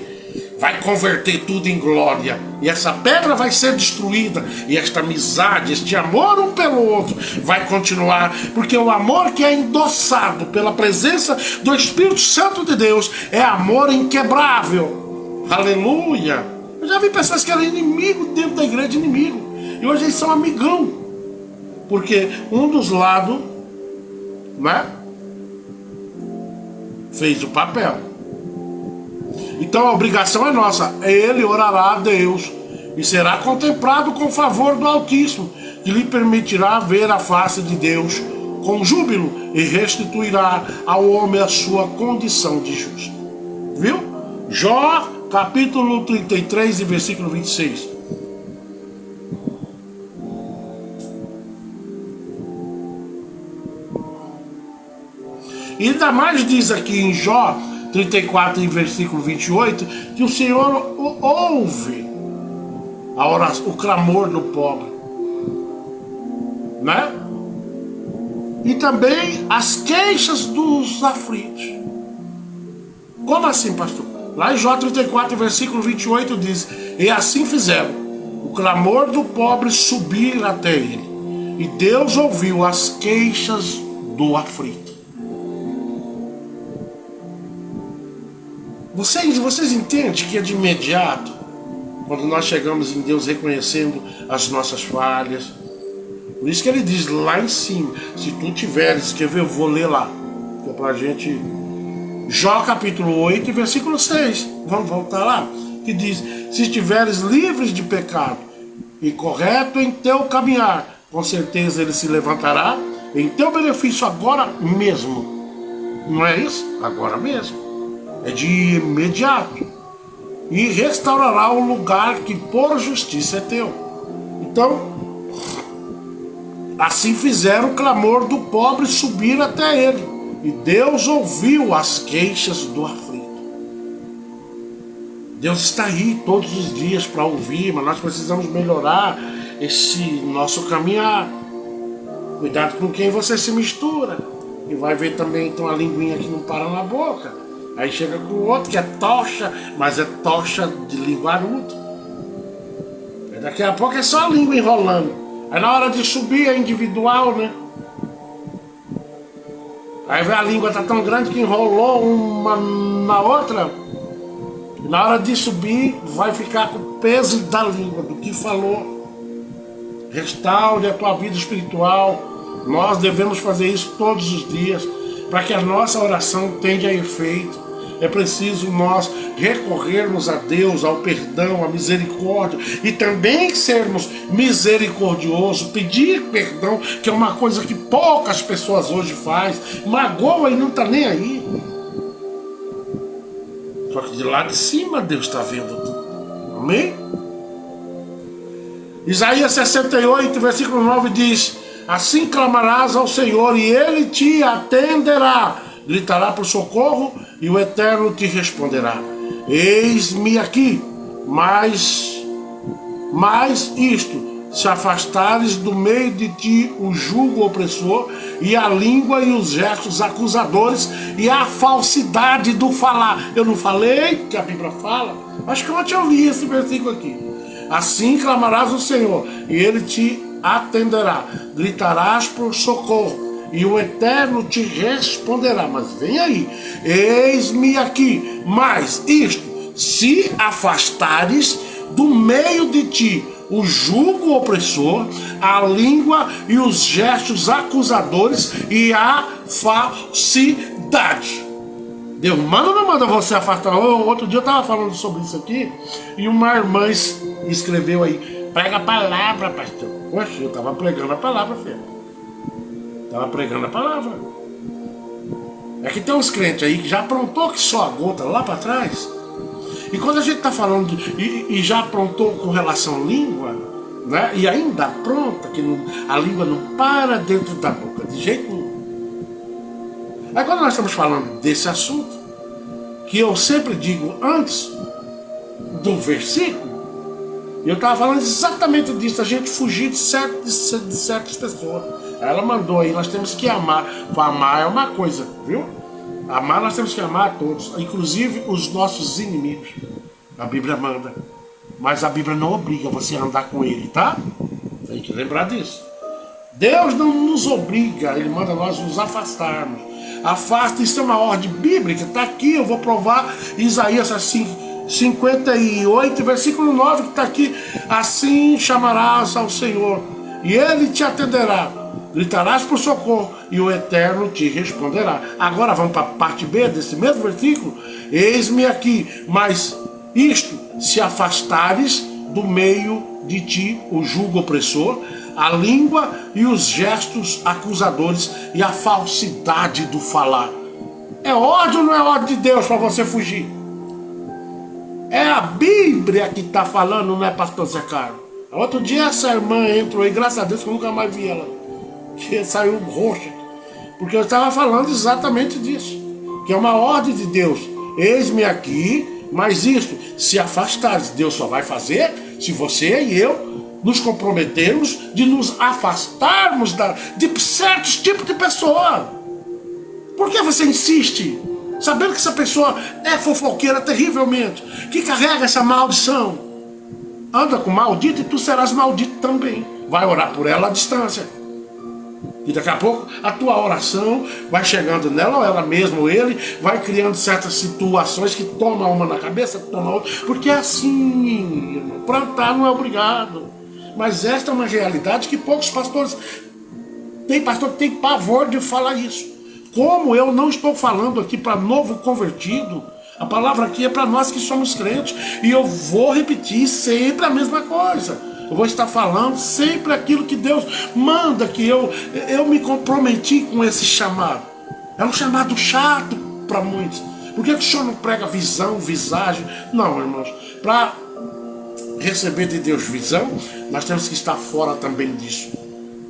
vai converter tudo em glória. E essa pedra vai ser destruída. E esta amizade, este amor um pelo outro vai continuar. Porque o amor que é endossado pela presença do Espírito Santo de Deus é amor inquebrável. Aleluia! Eu já vi pessoas que eram inimigos dentro da igreja, inimigo. E hoje eles são amigão. Porque um dos lados, né, fez o papel. Então a obrigação é nossa. Ele orará a Deus e será contemplado com favor do Altíssimo. que lhe permitirá ver a face de Deus com júbilo e restituirá ao homem a sua condição de justo. Viu? Jó, capítulo 33 e versículo 26. E ainda mais diz aqui em Jó 34 e versículo 28 que o Senhor ouve a oração, o clamor do pobre, né? E também as queixas dos aflitos. Como assim, pastor? Lá em Jó 34 versículo 28 diz: e assim fizeram o clamor do pobre subir até ele, e Deus ouviu as queixas do aflito. Vocês entendem que é de imediato, quando nós chegamos em Deus reconhecendo as nossas falhas. Por isso que ele diz lá em cima, se tu tiveres, quer ver, eu vou ler lá, que é pra gente. Jó capítulo 8, versículo 6, vamos voltar lá, que diz: se estiveres livres de pecado e correto em teu caminhar, com certeza ele se levantará em teu benefício agora mesmo. Não é isso? Agora mesmo. É de imediato. E restaurará o lugar que por justiça é teu. Então, assim fizeram o clamor do pobre subir até ele, e Deus ouviu as queixas do aflito. Deus está aí todos os dias para ouvir, mas nós precisamos melhorar esse nosso caminhar. Cuidado com quem você se mistura. E vai ver também então a linguinha que não para na boca. Aí chega com o outro que é tocha, mas é tocha de linguarudo. Aí daqui a pouco é só a língua enrolando. Aí na hora de subir é individual, né? Aí a língua tá tão grande que enrolou uma na outra. E na hora de subir vai ficar com o peso da língua, do que falou. Restaure a tua vida espiritual. Nós devemos fazer isso todos os dias, para que a nossa oração tenha efeito. É preciso nós recorrermos a Deus, ao perdão, à misericórdia, e também sermos misericordiosos, pedir perdão, que é uma coisa que poucas pessoas hoje fazem, magoa e não está nem aí. Só que de lá de cima Deus está vendo tudo. Amém? Isaías 68, versículo 9 diz: assim clamarás ao Senhor e Ele te atenderá, gritará por socorro e o Eterno te responderá. Eis-me aqui, mas isto, se afastares do meio de ti o jugo opressor, e a língua e os gestos acusadores, e a falsidade do falar. Eu não falei que a Bíblia fala? Acho que ontem eu li esse versículo aqui. Assim clamarás ao Senhor, e Ele te atenderá, gritarás por socorro, e o Eterno te responderá. Mas vem aí, eis-me aqui, mas isto, se afastares do meio de ti o jugo opressor, a língua e os gestos acusadores e a falsidade. Deus manda ou não manda você afastar? Outro dia eu estava falando sobre isso aqui, e uma irmã escreveu aí: prega a palavra, pastor. Poxa, eu estava pregando a palavra, filho. Estava pregando a palavra. É que tem uns crentes aí que já aprontou que só a gota lá para trás. E quando a gente está falando e já aprontou com relação à língua, né? E ainda apronta, que a língua não para dentro da boca, de jeito nenhum. Aí quando nós estamos falando desse assunto, que eu sempre digo antes do versículo, eu estava falando exatamente disso, a gente fugir de certas pessoas. Ela mandou aí, nós temos que amar. Amar é uma coisa, viu? Amar, nós temos que amar a todos, inclusive os nossos inimigos. A Bíblia manda. Mas a Bíblia não obriga você a andar com ele, tá? Tem que lembrar disso. Deus não nos obriga, Ele manda nós nos afastarmos. Afasta, isso é uma ordem bíblica, está aqui, eu vou provar Isaías assim, 58, versículo 9, que está aqui. Assim chamarás ao Senhor, e Ele te atenderá. Gritarás por socorro, e o Eterno te responderá. Agora vamos para a parte B desse mesmo versículo. Eis-me aqui, mas isto, se afastares do meio de ti o jugo opressor, a língua e os gestos acusadores e a falsidade do falar. É ordem ou não é ordem de Deus para você fugir? É a Bíblia que está falando, não é pastor Zé Carlos. Outro dia essa irmã entrou aí, graças a Deus que eu nunca mais vi ela, que saiu roxa, porque eu estava falando exatamente disso, que é uma ordem de Deus. Eis-me aqui, mas isso, se afastar, Deus só vai fazer se você e eu nos comprometermos de nos afastarmos de certos tipos de pessoa. Por que você insiste? Sabendo que essa pessoa é fofoqueira terrivelmente, que carrega essa maldição. Anda com maldito e tu serás maldito também. Vai orar por ela à distância. E daqui a pouco a tua oração vai chegando nela, ou ela mesma, ou ele, vai criando certas situações que toma uma na cabeça, toma outra. Porque é assim, irmão, plantar não é obrigado. Mas esta é uma realidade que poucos pastores tem pastor que tem pavor de falar isso. Como eu não estou falando aqui para novo convertido, a palavra aqui é para nós que somos crentes. E eu vou repetir sempre a mesma coisa. Eu vou estar falando sempre aquilo que Deus manda, que eu me comprometi com esse chamado. É um chamado chato para muitos. Por que o senhor não prega visão, visagem? Não, irmãos. Para receber de Deus visão, nós temos que estar fora também disso.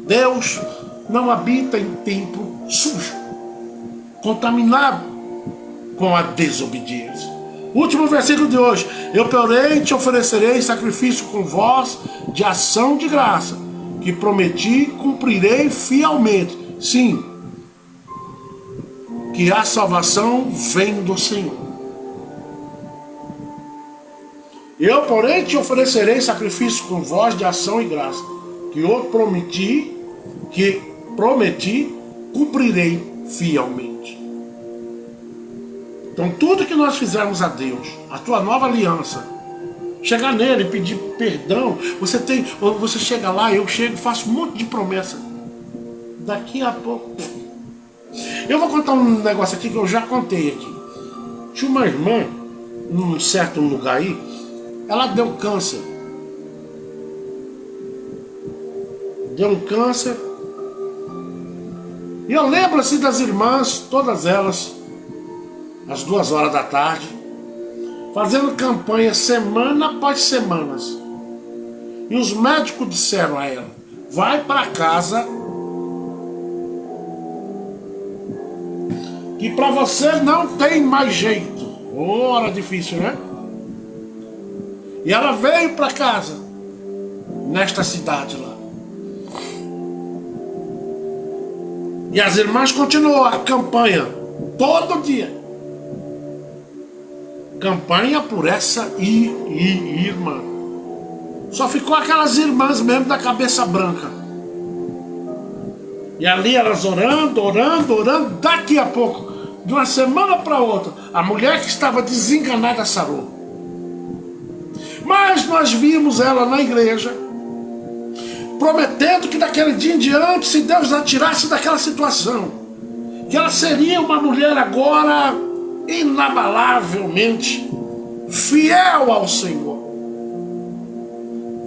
Deus não habita em templo sujo, contaminado com a desobediência. Último versículo de hoje. Eu, porém, te oferecerei sacrifício com voz de ação de graça, que prometi, cumprirei fielmente. Sim, que a salvação vem do Senhor. Eu, porém, te oferecerei sacrifício com voz de ação e graça, que eu prometi, cumprirei fielmente. Então tudo que nós fizermos a Deus, a tua nova aliança, chegar nele, pedir perdão, você chega lá, eu chego, faço um monte de promessa. Daqui a pouco, eu vou contar um negócio aqui que eu já contei aqui. Tinha uma irmã, num certo lugar aí, ela deu câncer. Deu um câncer. E eu lembro assim das irmãs, todas elas, às 2h da tarde, fazendo campanha semana após semanas. E os médicos disseram a ela: vai para casa, que para você não tem mais jeito. Hora difícil, né? E ela veio para casa, nesta cidade lá. E as irmãs continuam a campanha, todo dia. Campanha por essa irmã. Só ficou aquelas irmãs mesmo da cabeça branca. E ali elas orando. Daqui a pouco, de uma semana para outra, a mulher que estava desenganada sarou. Mas nós vimos ela na igreja, prometendo que daquele dia em diante, se Deus a tirasse daquela situação, que ela seria uma mulher agora inabalavelmente fiel ao Senhor.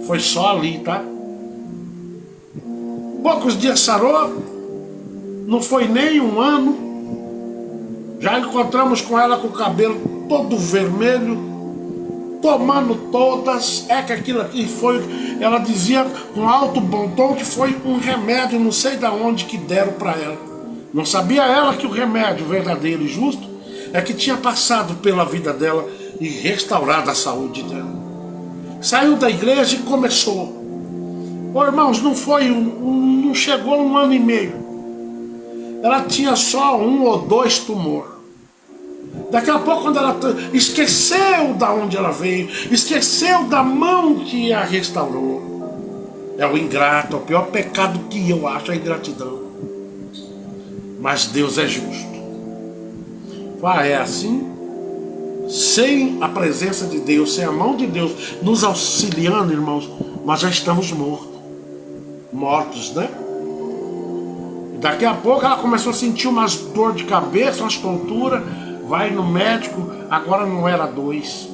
Foi só ali, tá? Poucos dias sarou, não foi nem um ano, já encontramos com ela com o cabelo todo vermelho, tomando todas. É que aquilo aqui foi, ela dizia com alto bom tom que foi um remédio, não sei de onde que deram para ela. Não sabia ela que o remédio verdadeiro e justo é que tinha passado pela vida dela e restaurado a saúde dela. Saiu da igreja e começou. Ô, irmãos, não chegou 1 ano e meio. Ela tinha só 1 ou 2 tumores. Daqui a pouco, quando ela esqueceu da onde ela veio, esqueceu da mão que a restaurou. É o ingrato, é o pior pecado que eu acho, a ingratidão. Mas Deus é justo. É assim, sem a presença de Deus, sem a mão de Deus nos auxiliando, irmãos, nós já estamos mortos, né? E daqui a pouco ela começou a sentir umas dor de cabeça, umas tonturas. Vai no médico, agora não era 2.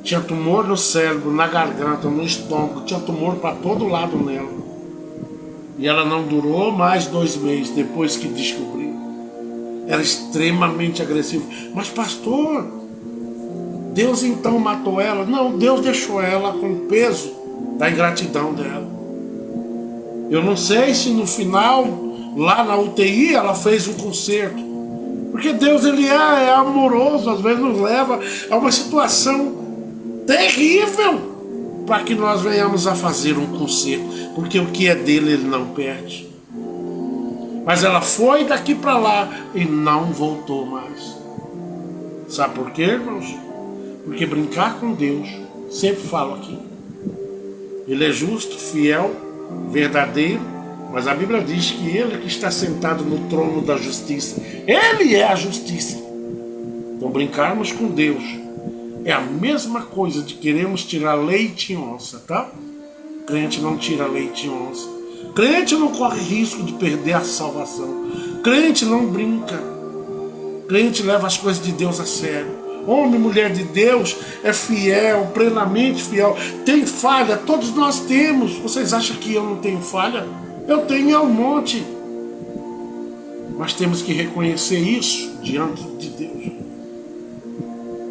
Tinha tumor no cérebro, na garganta, no estômago, tinha tumor para todo lado nela. E ela não durou mais 2 meses depois que descobriu. Era extremamente agressivo. Mas pastor, Deus então matou ela? Não, Deus deixou ela com o peso da ingratidão dela. Eu não sei se no final, lá na UTI, ela fez um conserto. Porque Deus, ele é amoroso, às vezes nos leva a uma situação terrível para que nós venhamos a fazer um conserto, porque o que é dele ele não perde. Mas ela foi daqui para lá e não voltou mais. Sabe por quê, irmãos? Porque brincar com Deus, sempre falo aqui, ele é justo, fiel, verdadeiro, mas a Bíblia diz que ele que está sentado no trono da justiça, ele é a justiça. Então brincarmos com Deus é a mesma coisa de queremos tirar leite em onça, tá? Crente não tira leite em onça. Crente não corre risco de perder a salvação. Crente não brinca. Crente leva as coisas de Deus a sério. Homem e mulher de Deus é fiel, plenamente fiel. Tem falha, todos nós temos. Vocês acham que eu não tenho falha? Eu tenho um monte. Mas temos que reconhecer isso diante de Deus.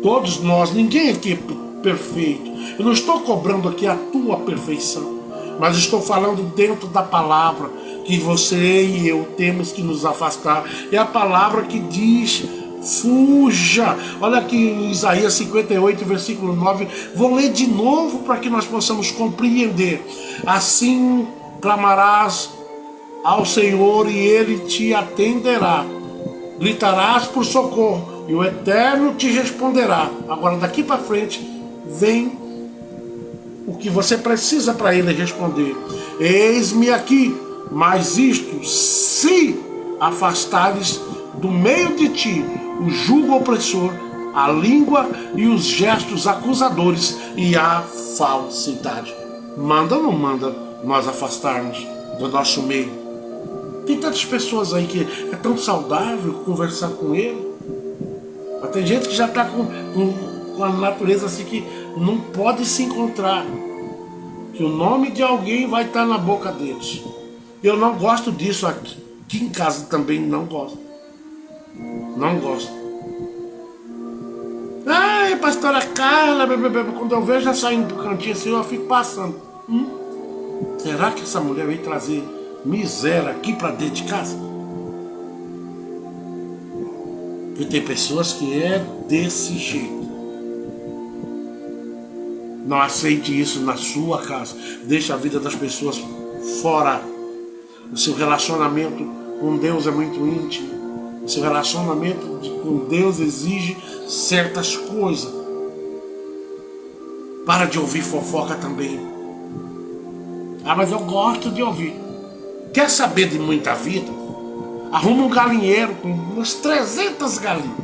Todos nós, ninguém aqui é perfeito. Eu não estou cobrando aqui a tua perfeição, mas estou falando dentro da palavra que você e eu temos que nos afastar. É a palavra que diz: fuja. Olha aqui em Isaías 58, versículo 9. Vou ler de novo para que nós possamos compreender. Assim clamarás ao Senhor e Ele te atenderá. Gritarás por socorro e o Eterno te responderá. Agora daqui para frente vem o que você precisa para Ele responder. Eis-me aqui, mas isto, se afastares do meio de ti o jugo opressor, a língua e os gestos acusadores e a falsidade. Manda ou não manda nós afastarmos do nosso meio? Tem tantas pessoas aí que é tão saudável conversar com ele. Mas tem gente que já está com a natureza assim que não pode se encontrar. Que o nome de alguém vai estar na boca deles. Eu não gosto disso aqui. Aqui em casa também não gosto. Não gosto. Ai, pastora Carla, quando eu vejo ela saindo pro cantinho assim, eu fico passando. Será que essa mulher veio trazer miséria aqui para dentro de casa? Porque tem pessoas que é desse jeito. Não aceite isso na sua casa. Deixe a vida das pessoas fora. O seu relacionamento com Deus é muito íntimo. O seu relacionamento com Deus exige certas coisas. Para de ouvir fofoca também. Ah, mas eu gosto de ouvir. Quer saber de muita vida? Arruma um galinheiro com umas 300 galinhas.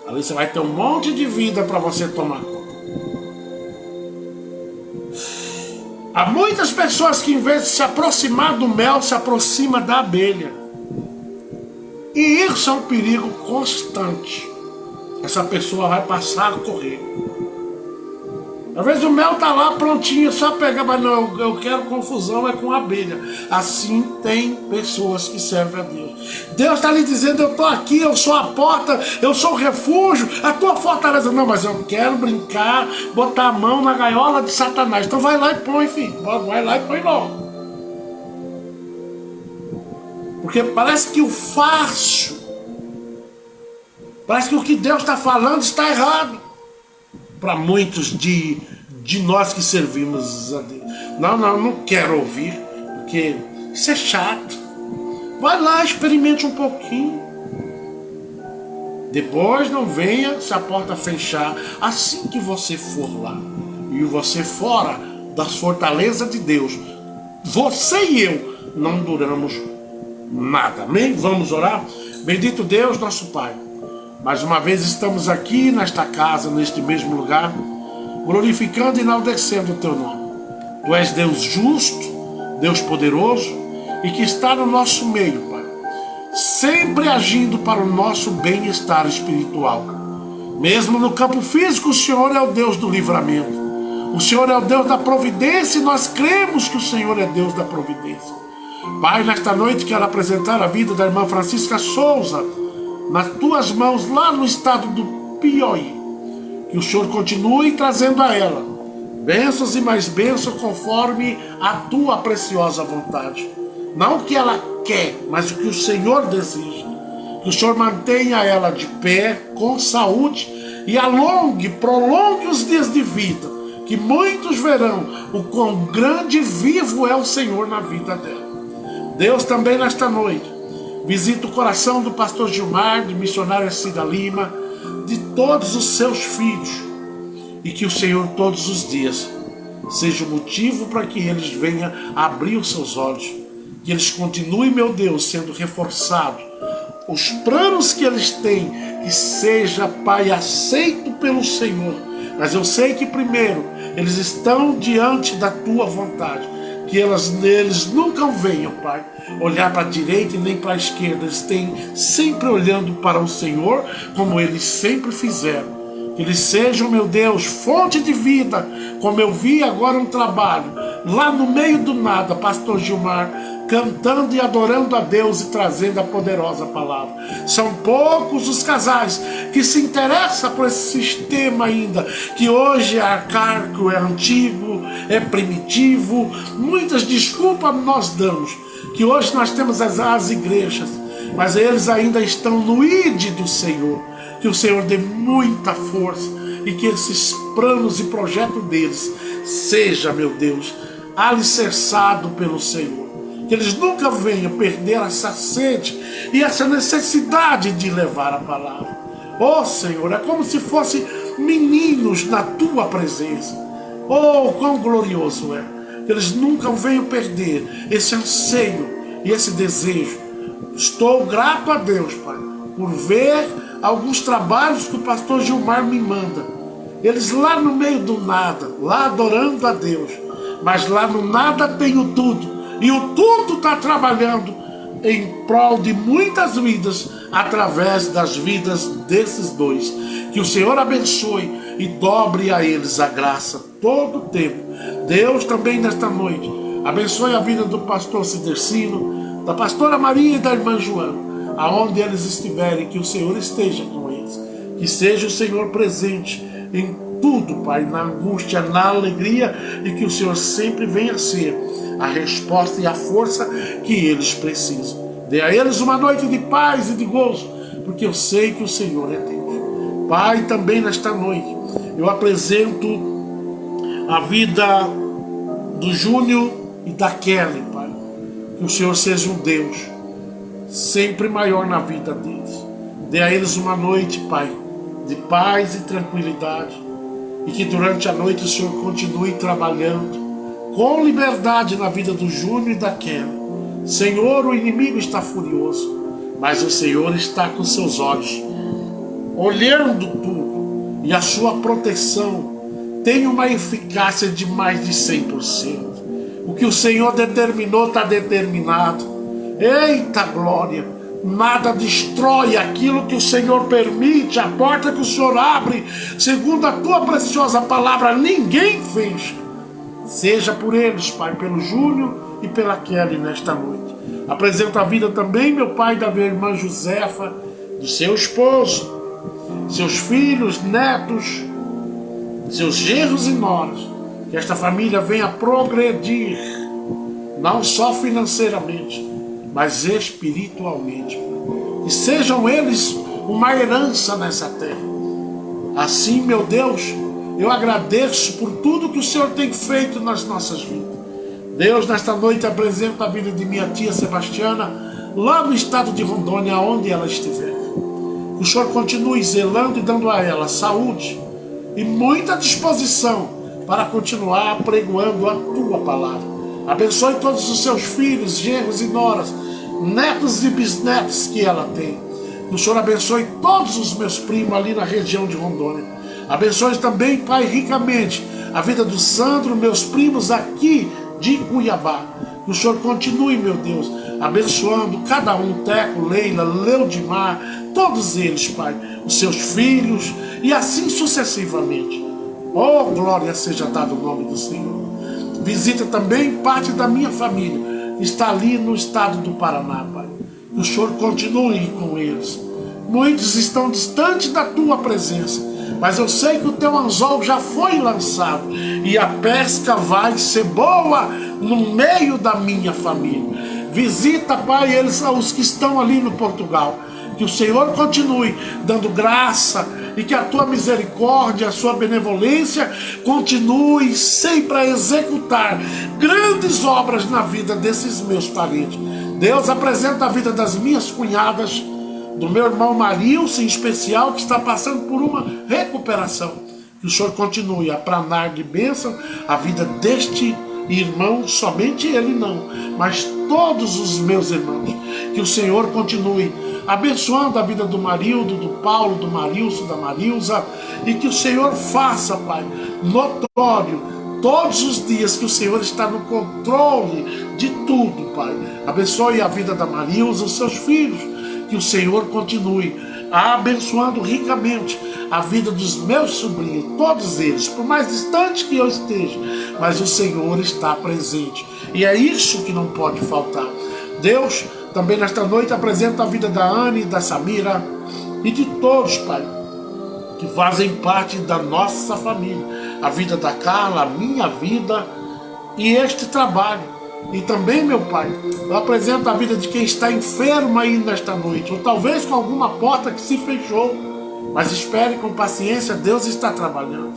Ali você vai ter um monte de vida para você tomar conta. Há muitas pessoas que, em vez de se aproximar do mel, se aproximam da abelha. E isso é um perigo constante. Essa pessoa vai passar a correr. Às vezes o mel está lá prontinho, só pegar, mas não, eu quero confusão, é com a abelha. Assim tem pessoas que servem a Deus. Deus está lhe dizendo: eu estou aqui, eu sou a porta, eu sou o refúgio, a tua fortaleza. Não, mas eu quero brincar, botar a mão na gaiola de Satanás. Então vai lá e põe, filho. Vai lá e põe logo. Porque parece que o fácil, parece que o que Deus está falando está errado. Para muitos de nós que servimos a Deus. Não quero ouvir, porque isso é chato. Vai lá, experimente um pouquinho. Depois não venha se a porta fechar. Assim que você for lá e você fora das fortalezas de Deus, você e eu não duramos nada. Amém? Vamos orar? Bendito Deus, nosso Pai. Mais uma vez estamos aqui nesta casa, neste mesmo lugar, glorificando e enaltecendo o Teu nome. Tu és Deus justo, Deus poderoso e que está no nosso meio, Pai, sempre agindo para o nosso bem-estar espiritual. Mesmo no campo físico, o Senhor é o Deus do livramento. O Senhor é o Deus da providência e nós cremos que o Senhor é Deus da providência. Pai, nesta noite quero apresentar a vida da irmã Francisca Souza nas tuas mãos lá no estado do Piauí. Que o Senhor continue trazendo a ela bênçãos e mais bênçãos conforme a tua preciosa vontade. Não o que ela quer, mas o que o Senhor deseja. Que o Senhor mantenha ela de pé, com saúde e prolongue os dias de vida. Que muitos verão o quão grande e vivo é o Senhor na vida dela. Deus, também nesta noite, visita o coração do pastor Gilmar, de missionária Cida Lima, de todos os seus filhos. E que o Senhor todos os dias seja o motivo para que eles venham abrir os seus olhos. Que eles continuem, meu Deus, sendo reforçados. Os planos que eles têm, que seja, Pai, aceito pelo Senhor. Mas eu sei que primeiro eles estão diante da tua vontade. Que eles nunca venham, Pai, olhar para a direita e nem para a esquerda. Eles têm sempre olhando para o Senhor, como eles sempre fizeram. Que eles sejam, meu Deus, fonte de vida, como eu vi agora um trabalho, lá no meio do nada, pastor Gilmar, cantando e adorando a Deus e trazendo a poderosa palavra. São poucos os casais que se interessam por esse sistema ainda, que hoje é arcaico, é antigo, é primitivo. Muitas desculpas nós damos, que hoje nós temos as igrejas, mas eles ainda estão no ID do Senhor. Que o Senhor dê muita força e que esses planos e projetos deles seja, meu Deus, alicerçado pelo Senhor. Que eles nunca venham perder essa sede e essa necessidade de levar a palavra. Oh, Senhor, é como se fossem meninos na tua presença. Oh, quão glorioso é. Que eles nunca venham perder esse anseio e esse desejo. Estou grato a Deus, Pai, por ver alguns trabalhos que o pastor Gilmar me manda. Eles lá no meio do nada, lá adorando a Deus. Mas lá no nada tem o tudo. E o tudo está trabalhando em prol de muitas vidas, através das vidas desses dois. Que o Senhor abençoe e dobre a eles a graça todo o tempo. Deus, também nesta noite, abençoe a vida do pastor Cidercino, da pastora Maria e da irmã Joana. Aonde eles estiverem, que o Senhor esteja com eles. Que seja o Senhor presente em tudo, Pai, na angústia, na alegria, e que o Senhor sempre venha ser a resposta e a força que eles precisam. Dê a eles uma noite de paz e de gozo, porque eu sei que o Senhor é Deus. Pai, também nesta noite, eu apresento a vida do Júnior e da Kelly, Pai. Que o Senhor seja um Deus sempre maior na vida deles. Dê a eles uma noite, Pai, de paz e tranquilidade, e que durante a noite o Senhor continue trabalhando com liberdade na vida do Júnior e da Kelly. Senhor, o inimigo está furioso, mas o Senhor está com seus olhos olhando tudo, e a sua proteção tem uma eficácia de mais de 100%. O que o Senhor determinou está determinado. Eita glória! Nada destrói aquilo que o Senhor permite. A porta que o Senhor abre, segundo a tua preciosa palavra, ninguém fecha. Seja por eles, Pai, pelo Júnior e pela Kelly nesta noite. Apresento a vida também, meu Pai, da minha irmã Josefa, do seu esposo, seus filhos, netos, seus genros e noras. Que esta família venha progredir, não só financeiramente, mas espiritualmente. E sejam eles uma herança nessa terra. Assim, meu Deus, eu agradeço por tudo que o Senhor tem feito nas nossas vidas. Deus, nesta noite apresento a vida de minha tia Sebastiana, lá no estado de Rondônia, onde ela estiver. Que o Senhor continue zelando e dando a ela saúde e muita disposição para continuar apregoando a tua palavra. Abençoe todos os seus filhos, genros e noras, netos e bisnetos que ela tem. Que o Senhor abençoe todos os meus primos ali na região de Rondônia. Abençoe também, Pai, ricamente a vida do Sandro, meus primos aqui de Cuiabá. Que o Senhor continue, meu Deus, abençoando cada um, Teco, Leila, Leudimar, todos eles, Pai, os seus filhos e assim sucessivamente. Oh, glória seja dada o nome do Senhor. Visita também parte da minha família, que está ali no estado do Paraná, Pai. Que o Senhor continue com eles. Muitos estão distantes da tua presença, mas eu sei que o teu anzol já foi lançado e a pesca vai ser boa no meio da minha família. Visita, Pai, eles, os que estão ali no Portugal. Que o Senhor continue dando graça e que a tua misericórdia, a sua benevolência continue sempre a executar grandes obras na vida desses meus parentes. Deus, apresenta a vida das minhas cunhadas, do meu irmão Marilson em especial, que está passando por uma recuperação. Que o Senhor continue a planar de bênção a vida deste irmão, somente ele não, mas todos os meus irmãos. Que o Senhor continue abençoando a vida do Marildo, do Paulo, do Marilson, da Marilza, e que o Senhor faça, Pai, notório todos os dias que o Senhor está no controle de tudo, Pai. Abençoe a vida da Marilza, os seus filhos. Que o Senhor continue abençoando ricamente a vida dos meus sobrinhos, todos eles, por mais distante que eu esteja, mas o Senhor está presente. E é isso que não pode faltar. Deus, também nesta noite apresenta a vida da Anne, da Samira e de todos, Pai, que fazem parte da nossa família. A vida da Carla, a minha vida e este trabalho. E também, meu Pai, eu apresento a vida de quem está enfermo aí nesta noite, ou talvez com alguma porta que se fechou. Mas espere com paciência, Deus está trabalhando.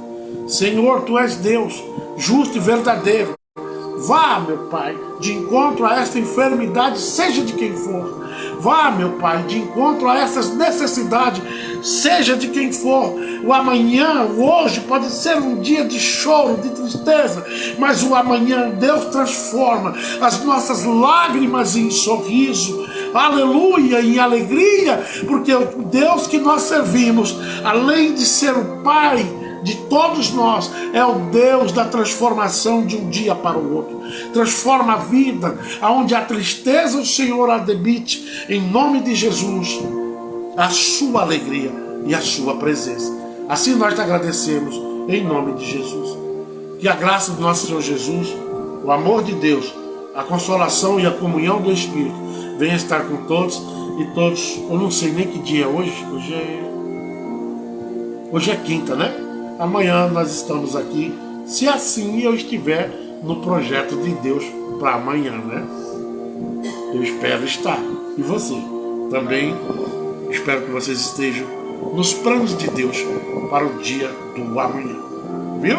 Senhor, Tu és Deus, justo e verdadeiro. Vá, meu Pai, de encontro a esta enfermidade, seja de quem for. Vá, meu Pai, de encontro a essas necessidades, seja de quem for. O amanhã, o hoje, pode ser um dia de choro, de tristeza, mas o amanhã Deus transforma as nossas lágrimas em sorriso, aleluia, em alegria, porque o Deus que nós servimos, além de ser o Pai de todos nós, é o Deus da transformação de um dia para o outro. Transforma a vida, aonde a tristeza o Senhor a debite, em nome de Jesus, a sua alegria e a sua presença. Assim nós te agradecemos, em nome de Jesus. Que a graça do nosso Senhor Jesus, o amor de Deus, a consolação e a comunhão do Espírito venha estar com todos e todos. Eu não sei nem que dia é hoje. Hoje é quinta, né? Amanhã nós estamos aqui, se assim eu estiver no projeto de Deus para amanhã, né? Eu espero estar. E você? Também espero que vocês estejam nos planos de Deus para o dia do amanhã. Viu?